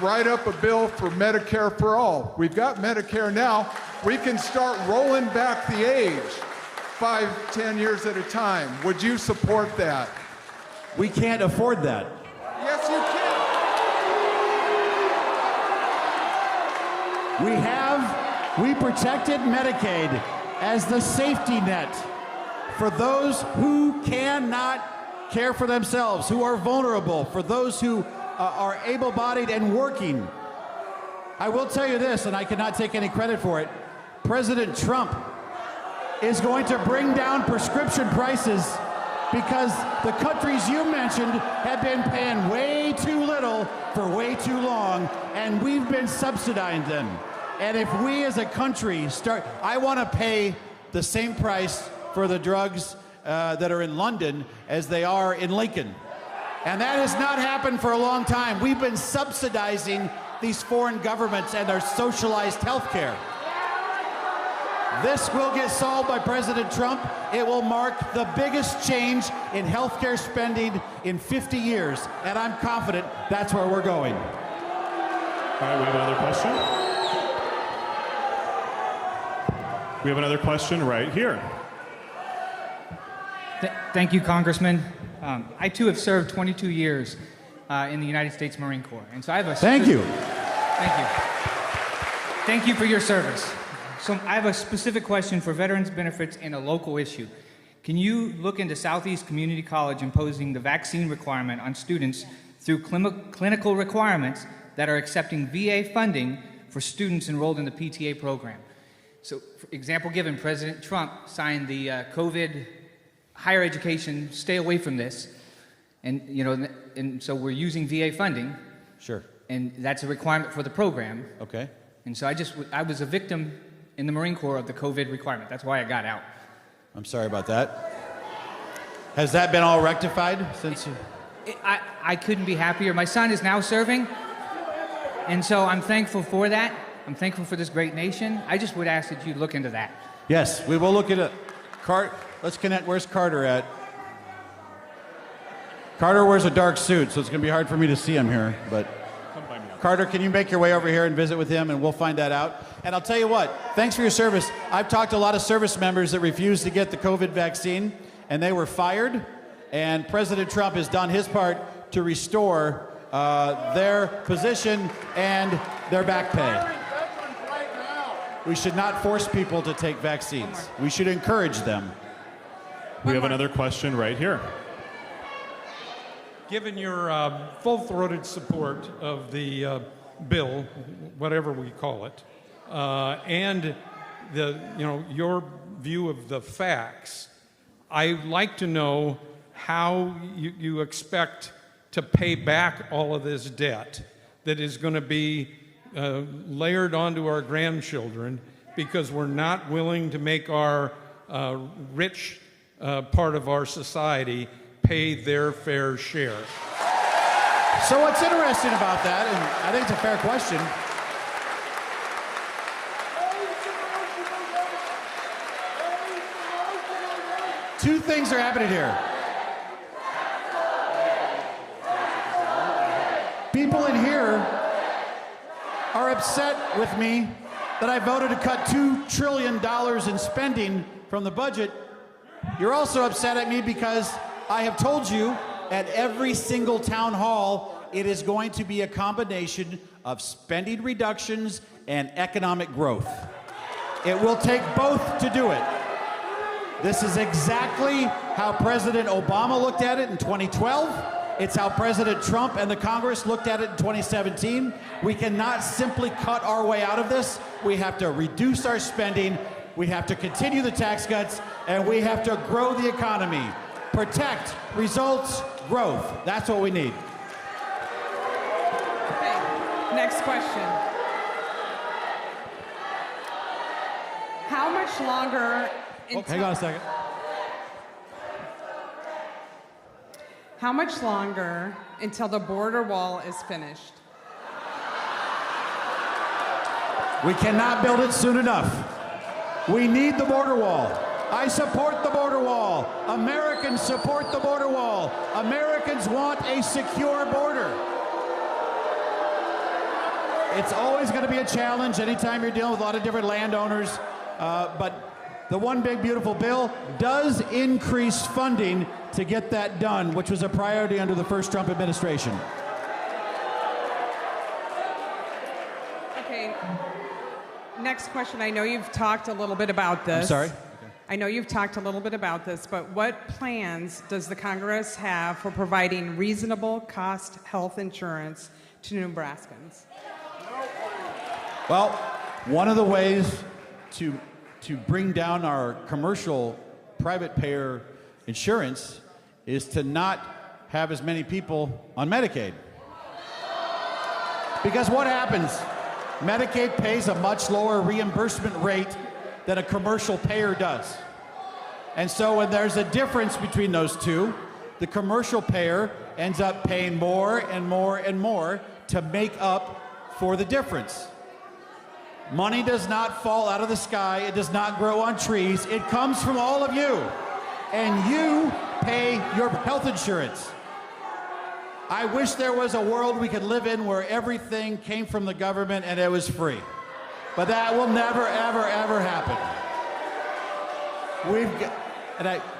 write up a bill for Medicare for all? We've got Medicare now. We can start rolling back the age 5, 10 years at a time. Would you support that? We can't afford that. Yes, you can. We protected Medicaid as the safety net for those who cannot care for themselves, who are vulnerable, for those who are able-bodied and working. I will tell you this, and I cannot take any credit for it, President Trump is going to bring down prescription prices because the countries you mentioned have been paying way too little for way too long, and we've been subsidizing them. And if we as a country I want to pay the same price for the drugs that are in London as they are in Lincoln. And that has not happened for a long time. We've been subsidizing these foreign governments and our socialized health care. This will get solved by President Trump. It will mark the biggest change in healthcare spending in 50 years, and I'm confident that's where we're going. All right, we have another question. We have another question right here. Thank you, Congressman. I too have served 22 years in the United States Marine Corps, and so I have a Thank you. Thank you for your service. So I have a specific question for veterans benefits and a local issue. Can you look into Southeast Community College imposing the vaccine requirement on students through clinical requirements that are accepting VA funding for students enrolled in the PTA program? So, for example given, President Trump signed the COVID higher education, stay away from this, and so we're using VA funding. Sure. And that's a requirement for the program. Okay. And so I was a victim in the Marine Corps of the COVID requirement. That's why I got out. I'm sorry about that. Has that been all rectified since you... I couldn't be happier. My son is now serving, and so I'm thankful for that. I'm thankful for this great nation. I just would ask that you look into that. Yes, we will look at it. Let's connect. Where's Carter at? Carter wears a dark suit, so it's going to be hard for me to see him here. But Carter, can you make your way over here and visit with him, and we'll find that out. And I'll tell you what, thanks for your service. I've talked to a lot of service members that refused to get the COVID vaccine, and they were fired. And President Trump has done his part to restore their position and their back pay. We should not force people to take vaccines. We should encourage them. We have another question right here. Given your full-throated support of the bill, whatever we call it, and your view of the facts, I'd like to know how you expect to pay back all of this debt that is going to be layered onto our grandchildren because we're not willing to make our rich part of our society pay their fair share. So what's interesting about that, and I think it's a fair question, two things are happening here. People in here are upset with me that I voted to cut $2 trillion in spending from the budget. You're also upset at me because I have told you at every single town hall it is going to be a combination of spending reductions and economic growth. It will take both to do it. This is exactly how President Obama looked at it in 2012. It's how President Trump and the Congress looked at it in 2017. We cannot simply cut our way out of this. We have to reduce our spending, we have to continue the tax cuts, and we have to grow the economy. Protect, results, growth. That's what we need. Okay, next question. How much longer Hang on a second. How much longer until the border wall is finished? We cannot build it soon enough. We need the border wall. I support the border wall. Americans support the border wall. Americans want a secure border. It's always going to be a challenge anytime you're dealing with a lot of different landowners, but the One Big Beautiful Bill does increase funding to get that done, which was a priority under the first Trump administration. Okay. Next question. I know you've talked a little bit about this. I'm sorry? I know you've talked a little bit about this, but what plans does the Congress have for providing reasonable cost health insurance to Nebraskans? Well, one of the ways to bring down our commercial private payer insurance is to not have as many people on Medicaid. Because what happens? Medicaid pays a much lower reimbursement rate than a commercial payer does. And so when there's a difference between those two, the commercial payer ends up paying more and more and more to make up for the difference. Money does not fall out of the sky. It does not grow on trees. It comes from all of you. And you pay your health insurance. I wish there was a world we could live in where everything came from the government and it was free. But that will never, ever, ever happen.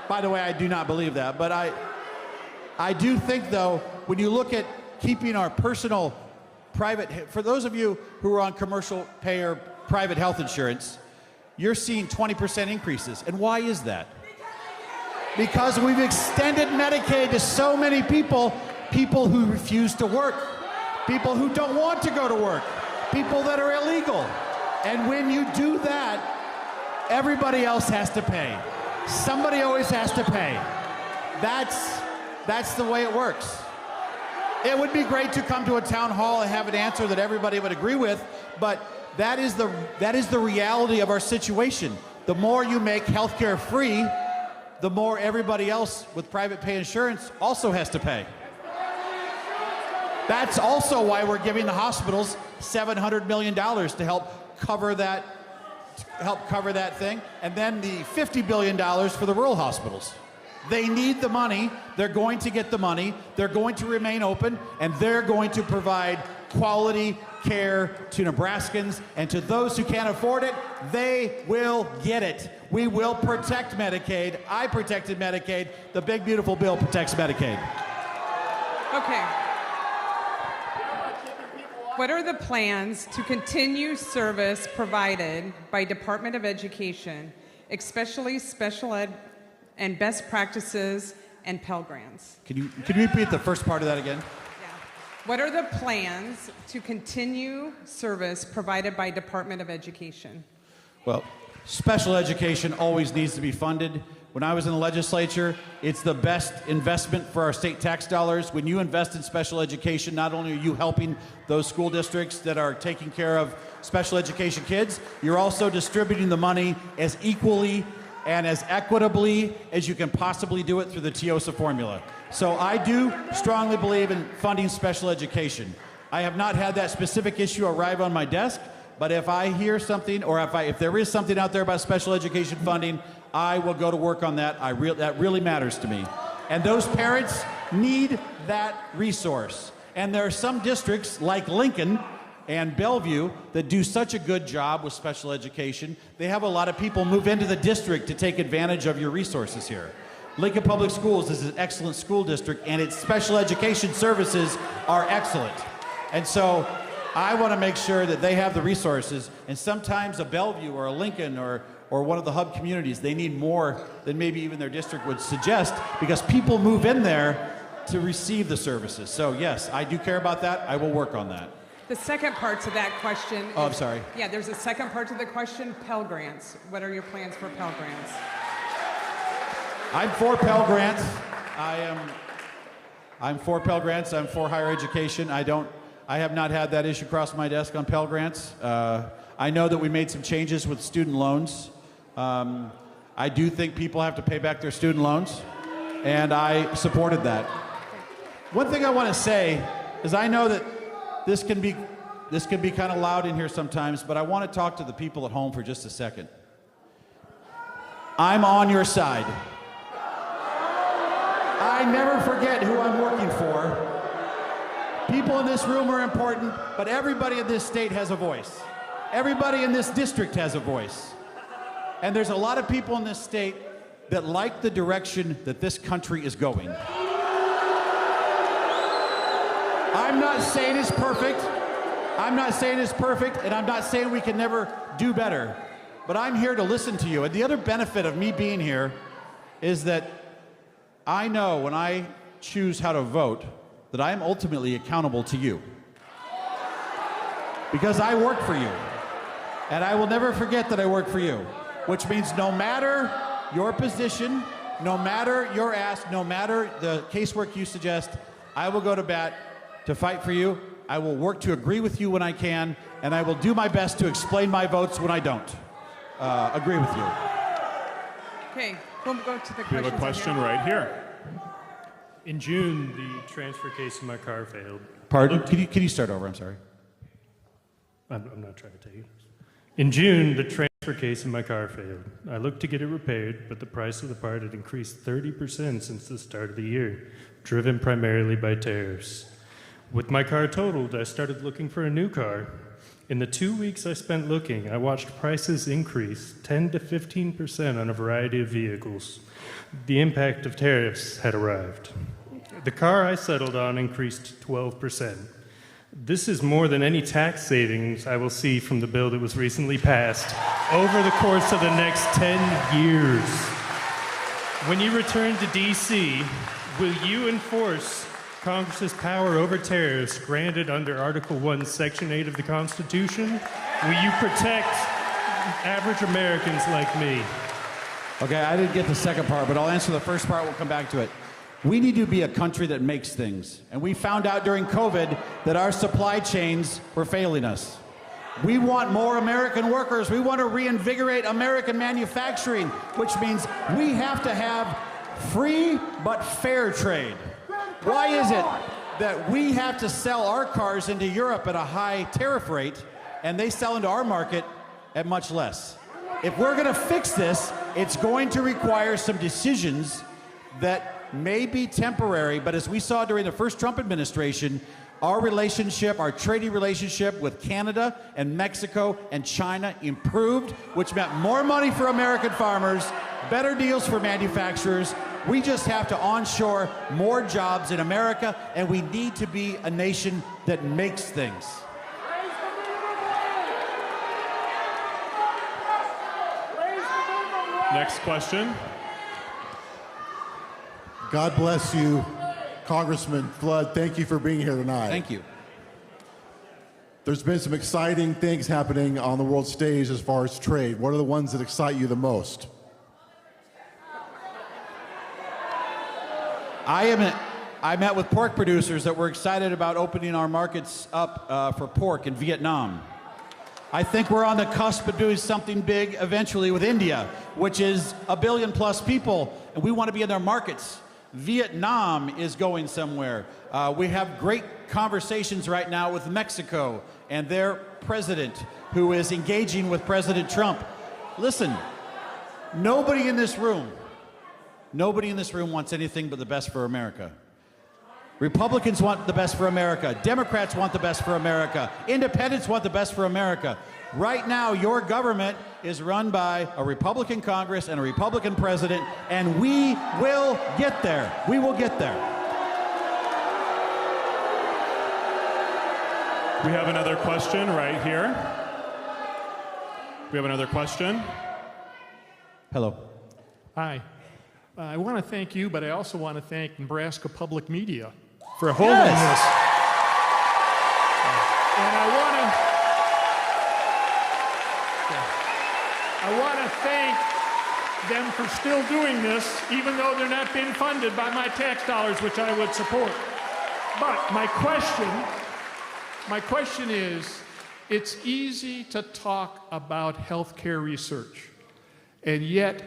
By the way, I do not believe that, but I do think, though, when you look at keeping our personal private, for those of you who are on commercial payer private health insurance, you're seeing 20% increases. And why is that? Because we've extended Medicaid to so many people who refuse to work, people who don't want to go to work, people that are illegal. And when you do that, everybody else has to pay. Somebody always has to pay. That's the way it works. It would be great to come to a town hall and have an answer that everybody would agree with, but that is the reality of our situation. The more you make healthcare free, the more everybody else with private pay insurance also has to pay. That's also why we're giving the hospitals $700 million to help cover that thing, and then the $50 billion for the rural hospitals. They need the money. They're going to get the money. They're going to remain open, and they're going to provide quality care to Nebraskans, and to those who can't afford it, they will get it. We will protect Medicaid. I protected Medicaid. The Big Beautiful Bill protects Medicaid. Okay. What are the plans to continue service provided by Department of Education, especially special ed and best practices and Pell Grants? Can you repeat the first part of that again? Yeah. What are the plans to continue service provided by Department of Education? Well, special education always needs to be funded. When I was in the legislature, it's the best investment for our state tax dollars. When you invest in special education, not only are you helping those school districts that are taking care of special education kids, you're also distributing the money as equally and as equitably as you can possibly do it through the TIOSA formula. So I do strongly believe in funding special education. I have not had that specific issue arrive on my desk, but if I hear something, or if there is something out there about special education funding, I will go to work on that. That really matters to me. And those parents need that resource. And there are some districts like Lincoln and Bellevue that do such a good job with special education. They have a lot of people move into the district to take advantage of your resources here. Lincoln Public Schools is an excellent school district, and its special education services are excellent. And so I want to make sure that they have the resources, and sometimes a Bellevue or a Lincoln or one of the hub communities, they need more than maybe even their district would suggest, because people move in there to receive the services. So yes, I do care about that. I will work on that. The second part to that question I'm sorry. Yeah, there's a second part to the question, Pell Grants. What are your plans for Pell Grants? I'm for Pell Grants. I'm for Pell Grants. I'm for higher education. I have not had that issue cross my desk on Pell Grants. I know that we made some changes with student loans. I do think people have to pay back their student loans, and I supported that. One thing I want to say is I know that this can be kind of loud in here sometimes, but I want to talk to the people at home for just a second. I'm on your side. I never forget who I'm working for. People in this room are important, but everybody in this state has a voice. Everybody in this district has a voice. And there's a lot of people in this state that like the direction that this country is going. I'm not saying it's perfect. I'm not saying it's perfect, and I'm not saying we can never do better. But I'm here to listen to you. And the other benefit of me being here is that I know when I choose how to vote that I am ultimately accountable to you. Because I work for you. And I will never forget that I work for you. Which means no matter your position, no matter your ask, no matter the casework you suggest, I will go to bat to fight for you. I will work to agree with you when I can, and I will do my best to explain my votes when I don't agree with you. Okay, we'll go to the We have a question right here. In June, the transfer case in my car failed. Pardon? Can you start over? I'm sorry. I'm not trying to tell you. In June, the transfer case in my car failed. I looked to get it repaired, but the price of the part had increased 30% since the start of the year, driven primarily by tariffs. With my car totaled, I started looking for a new car. In the 2 weeks I spent looking, I watched prices increase 10 to 15% on a variety of vehicles. The impact of tariffs had arrived. The car I settled on increased 12%. This is more than any tax savings I will see from the bill that was recently passed over the course of the next 10 years. When you return to D.C., will you enforce Congress's power over tariffs granted under Article 1, Section 8 of the Constitution? Will you protect average Americans like me? Okay, I didn't get the second part, but I'll answer the first part. We'll come back to it. We need to be a country that makes things. And we found out during COVID that our supply chains were failing us. We want more American workers. We want to reinvigorate American manufacturing, which means we have to have free but fair trade. Why is it that we have to sell our cars into Europe at a high tariff rate and they sell into our market at much less? If we're going to fix this, it's going to require some decisions that may be temporary, but as we saw during the first Trump administration, our relationship, our trading relationship with Canada and Mexico and China improved, which meant more money for American farmers, better deals for manufacturers. We just have to onshore more jobs in America, and we need to be a nation that makes things. Next question. God bless you, Congressman Flood. Thank you for being here tonight. Thank you. There's been some exciting things happening on the world stage as far as trade. What are the ones that excite you the most? I met with pork producers that were excited about opening our markets up for pork in Vietnam. I think we're on the cusp of doing something big eventually with India, which is 1 billion plus people, and we want to be in their markets. Vietnam is going somewhere. We have great conversations right now with Mexico and their president, who is engaging with President Trump. Listen, nobody in this room wants anything but the best for America. Republicans want the best for America. Democrats want the best for America. Independents want the best for America. Right now, your government is run by a Republican Congress and a Republican president, and we will get there. We will get there. We have another question right here. We have another question. Hello. Hi. I want to thank you, but I also want to thank Nebraska Public Media for holding this. And I want to thank them for still doing this, even though they're not being funded by my tax dollars, which I would support. But my question is, it's easy to talk about healthcare research, and yet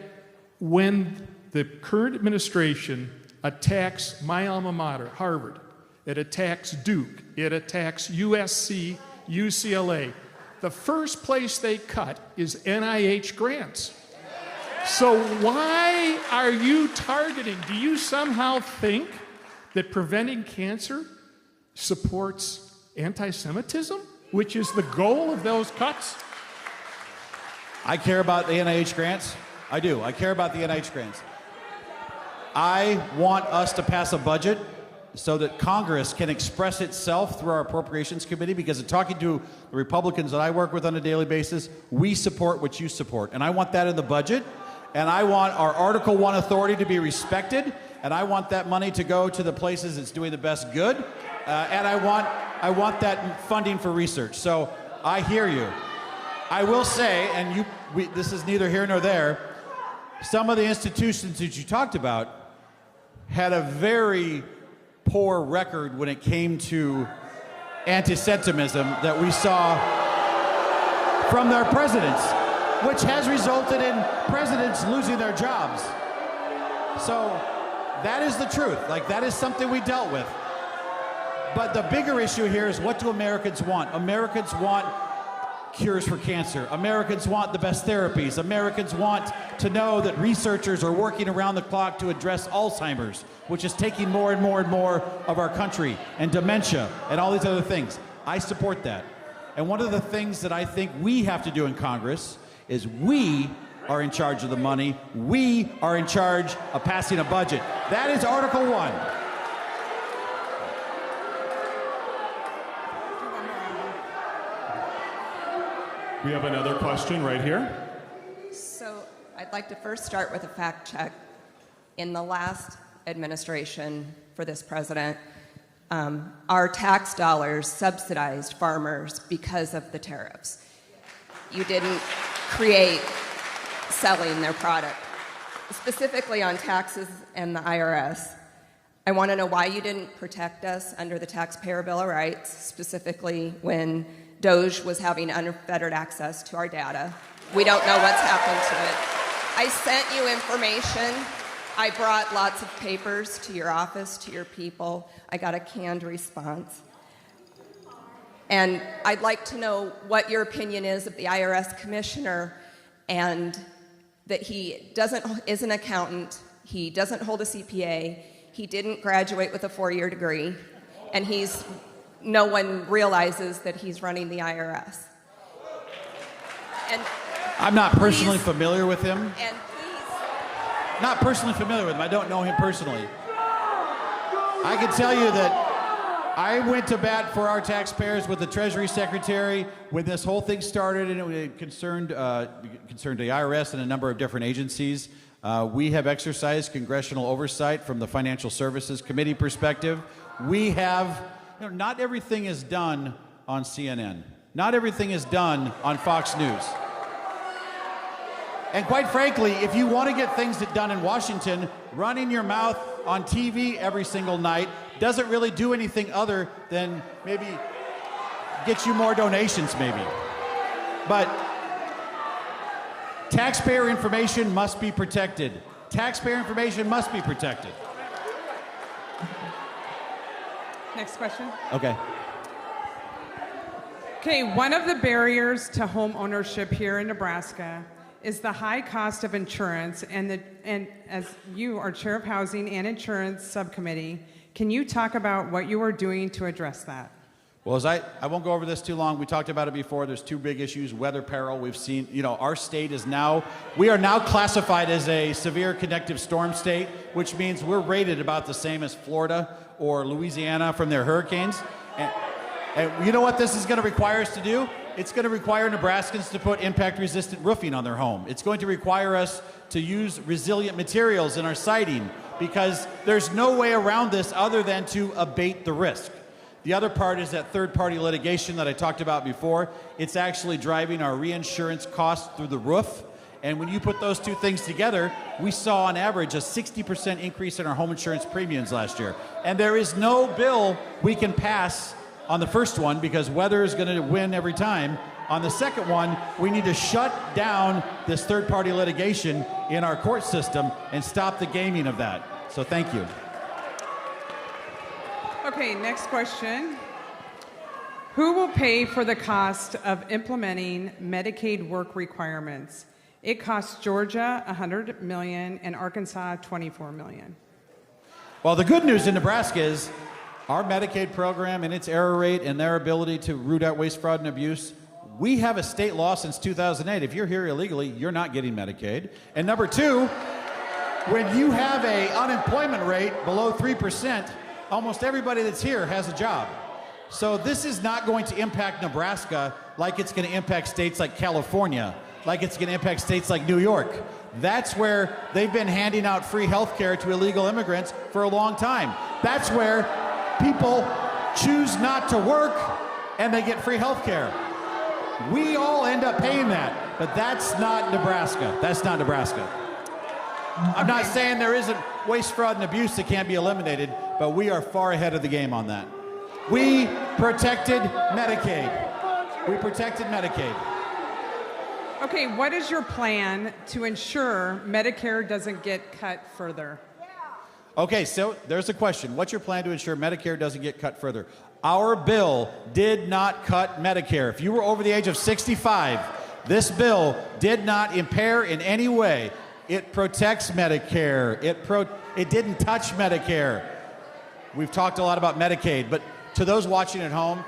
when the current administration attacks my alma mater, Harvard, it attacks Duke, it attacks USC, UCLA, the first place they cut is NIH grants. So why are you targeting? Do you somehow think that preventing cancer supports anti-Semitism, which is the goal of those cuts? I care about the NIH grants. I do. I care about the NIH grants. I want us to pass a budget so that Congress can express itself through our Appropriations Committee, because in talking to the Republicans that I work with on a daily basis, we support what you support. And I want that in the budget, and I want our Article 1 authority to be respected, and I want that money to go to the places it's doing the best good, and I want that funding for research. So I hear you. I will say, and this is neither here nor there, some of the institutions that you talked about had a very poor record when it came to anti-Semitism that we saw from their presidents, which has resulted in presidents losing their jobs. So that is the truth. Like, that is something we dealt with. But the bigger issue here is, what do Americans want? Americans want cures for cancer. Americans want the best therapies. Americans want to know that researchers are working around the clock to address Alzheimer's, which is taking more and more and more of our country, and dementia, and all these other things. I support that. And one of the things that I think we have to do in Congress is we are in charge of the money. We are in charge of passing a budget. That is Article 1. We have another question right here. So I'd like to first start with a fact check. In the last administration for this president, our tax dollars subsidized farmers because of the tariffs. You didn't create selling their product. Specifically on taxes and the IRS, I want to know why you didn't protect us under the Taxpayer Bill of Rights, specifically when DOJ was having unfettered access to our data. We don't know what's happened to it. I sent you information. I brought lots of papers to your office, to your people. I got a canned response. And I'd like to know what your opinion is of the IRS commissioner, and that he is an accountant, he doesn't hold a CPA, he didn't graduate with a 4-year degree, and no one realizes that he's running the IRS. And I'm not personally familiar with him. And Not personally familiar with him. I don't know him personally. I can tell you that I went to bat for our taxpayers with the Treasury Secretary when this whole thing started, and it concerned the IRS and a number of different agencies. We have exercised congressional oversight from the Financial Services Committee perspective. We have, not everything is done on CNN. Not everything is done on Fox News. And quite frankly, if you want to get things done in Washington, running your mouth on TV every single night doesn't really do anything other than maybe get you more donations, maybe. But taxpayer information must be protected. Taxpayer information must be protected. Next question. Okay. Okay, one of the barriers to home ownership here in Nebraska is the high cost of insurance, and as you are Chair of Housing and Insurance Subcommittee, can you talk about what you are doing to address that? Well, I won't go over this too long. We talked about it before. There's two big issues: weather peril. We've seen, our state we are now classified as a severe convective storm state, which means we're rated about the same as Florida or Louisiana from their hurricanes. And you know what this is going to require us to do? It's going to require Nebraskans to put impact-resistant roofing on their home. It's going to require us to use resilient materials in our siding, because there's no way around this other than to abate the risk. The other part is that third-party litigation that I talked about before. It's actually driving our reinsurance costs through the roof. And when you put those two things together, we saw on average a 60% increase in our home insurance premiums last year. And there is no bill we can pass on the first one, because weather is going to win every time. On the second one, we need to shut down this third-party litigation in our court system and stop the gaming of that. So thank you. Okay, next question. Who will pay for the cost of implementing Medicaid work requirements? It costs Georgia $100 million and Arkansas $24 million. Well, the good news in Nebraska is our Medicaid program and its error rate and their ability to root out waste, fraud, and abuse. We have a state law since 2008. If you're here illegally, you're not getting Medicaid. And number two, when you have an unemployment rate below 3%, almost everybody that's here has a job. So this is not going to impact Nebraska like it's going to impact states like California, like it's going to impact states like New York. That's where they've been handing out free health care to illegal immigrants for a long time. That's where people choose not to work and they get free health care. We all end up paying that, but that's not Nebraska. That's not Nebraska. I'm not saying there isn't waste, fraud, and abuse that can't be eliminated, but we are far ahead of the game on that. We protected Medicaid. We protected Medicaid. Okay, what is your plan to ensure Medicare doesn't get cut further? Okay, so there's a question. What's your plan to ensure Medicare doesn't get cut further? Our bill did not cut Medicare. If you were over the age of 65, this bill did not impair in any way. It protects Medicare. It didn't touch Medicare. We've talked a lot about Medicaid, but to those watching at home,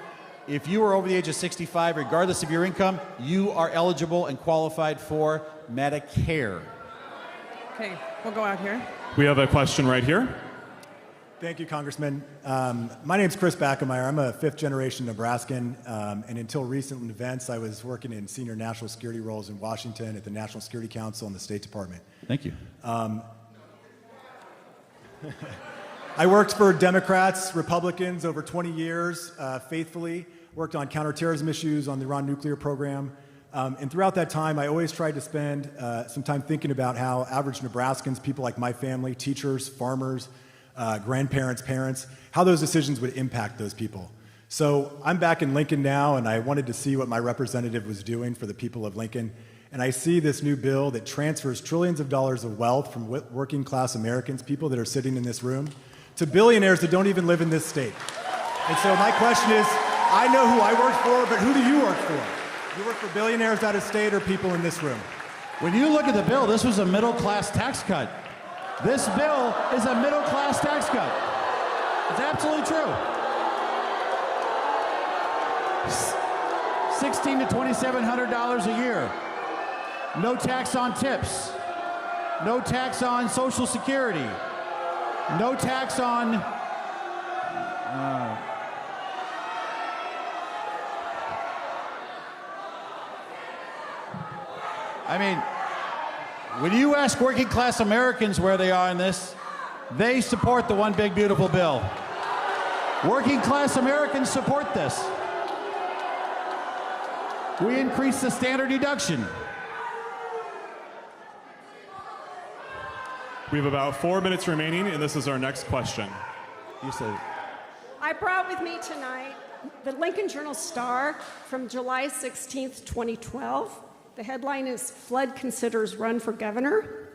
if you are over the age of 65, regardless of your income, you are eligible and qualified for Medicare. Okay, we'll go out here. We have a question right here. Thank you, Congressman. My name's Chris Backemeyer. I'm a fifth-generation Nebraskan, and until recent events, I was working in senior national security roles in Washington at the National Security Council and the State Department. Thank you. I worked for Democrats, Republicans over 20 years, faithfully, worked on counterterrorism issues on the Iran nuclear program. And throughout that time, I always tried to spend some time thinking about how average Nebraskans, people like my family, teachers, farmers, grandparents, parents, how those decisions would impact those people. So I'm back in Lincoln now, and I wanted to see what my representative was doing for the people of Lincoln. And I see this new bill that transfers trillions of dollars of wealth from working class Americans, people that are sitting in this room, to billionaires that don't even live in this state. And so my question is, I know who I work for, but who do you work for? You work for billionaires out of state or people in this room? When you look at the bill, this was a middle-class tax cut. This bill is a middle-class tax cut. It's absolutely true. $1,600 to $2,700 a year. No tax on tips. No tax on Social Security. No tax on... I mean, when you ask working class Americans where they are in this, they support the one big beautiful bill. Working class Americans support this. We increase the standard deduction. We have about 4 minutes remaining, and this is our next question. You said. I brought with me tonight the Lincoln Journal-Star from July 16th, 2012. The headline is "Flood Considers Run for Governor."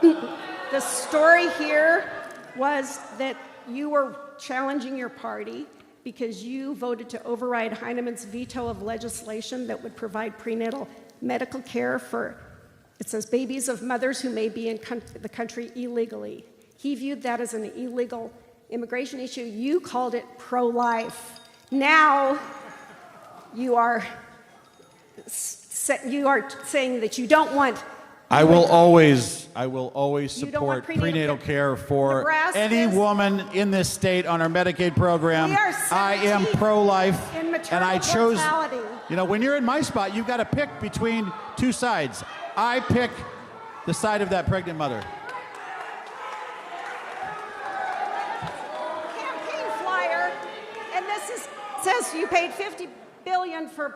The story here was that you were challenging your party because you voted to override Heinemann's veto of legislation that would provide prenatal medical care for, it says, babies of mothers who may be in the country illegally. He viewed that as an illegal immigration issue. You called it pro-life. Now you are saying that you don't want... I will always support prenatal care for Nebraska's, any woman in this state on our Medicaid program. I am pro-life, and I chose, mortality. you know, when you're in my spot, you've got to pick between two sides. I pick the side of that pregnant mother. Campaign flyer, and this says you paid $50 billion for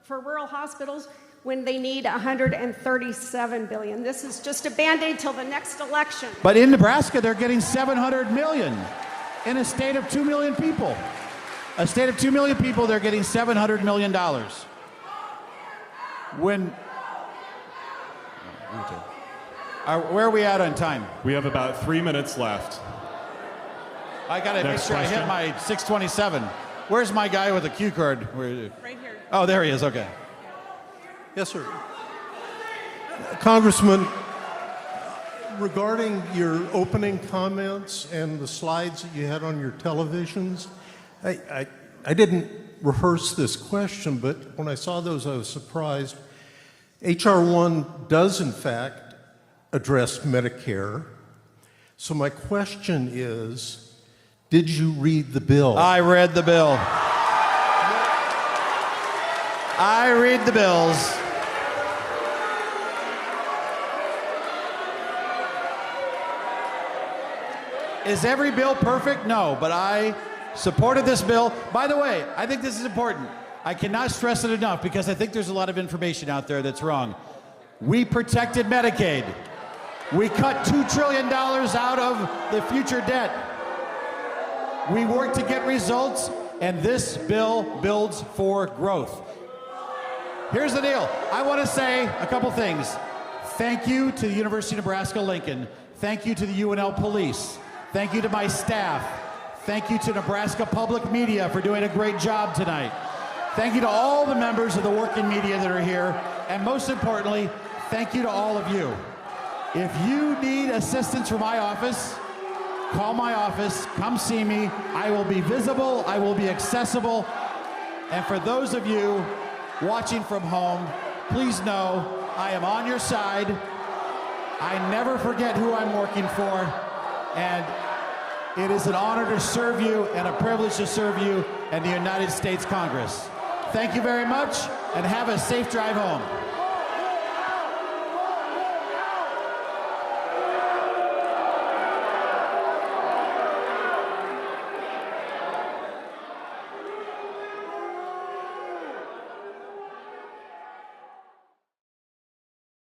rural hospitals when they need $137 billion. This is just a Band-Aid till the next election. But in Nebraska, they're getting $700 million in a state of 2 million people. A state of 2 million people, they're getting $700 million. When... where are we at on time? We have about 3 minutes left. I got to make sure I hit my 627. Where's my guy with the cue card? Right here. Oh, there he is. Okay. Yes, sir. Congressman, regarding your opening comments and the slides that you had on your televisions, I didn't rehearse this question, but when I saw those, I was surprised. H.R. 1 does, in fact, address Medicare. So my question is, did you read the bill? I read the bill. I read the bills. Is every bill perfect? No, but I supported this bill. By the way, I think this is important. I cannot stress it enough because I think there's a lot of information out there that's wrong. We protected Medicaid. We cut $2 trillion out of the future debt. We worked to get results, and this bill builds for growth. Here's the deal. I want to say a couple things. Thank you to the University of Nebraska-Lincoln. Thank you to the UNL Police. Thank you to my staff. Thank you to Nebraska Public Media for doing a great job tonight. Thank you to all the members of the working media that are here. And most importantly, thank you to all of you. If you need assistance from my office, call my office, come see me. I will be visible, I will be accessible. And for those of you watching from home, please know I am on your side. I never forget who I'm working for. And it is an honor to serve you and a privilege to serve you and the United States Congress. Thank you very much, and have a safe drive home.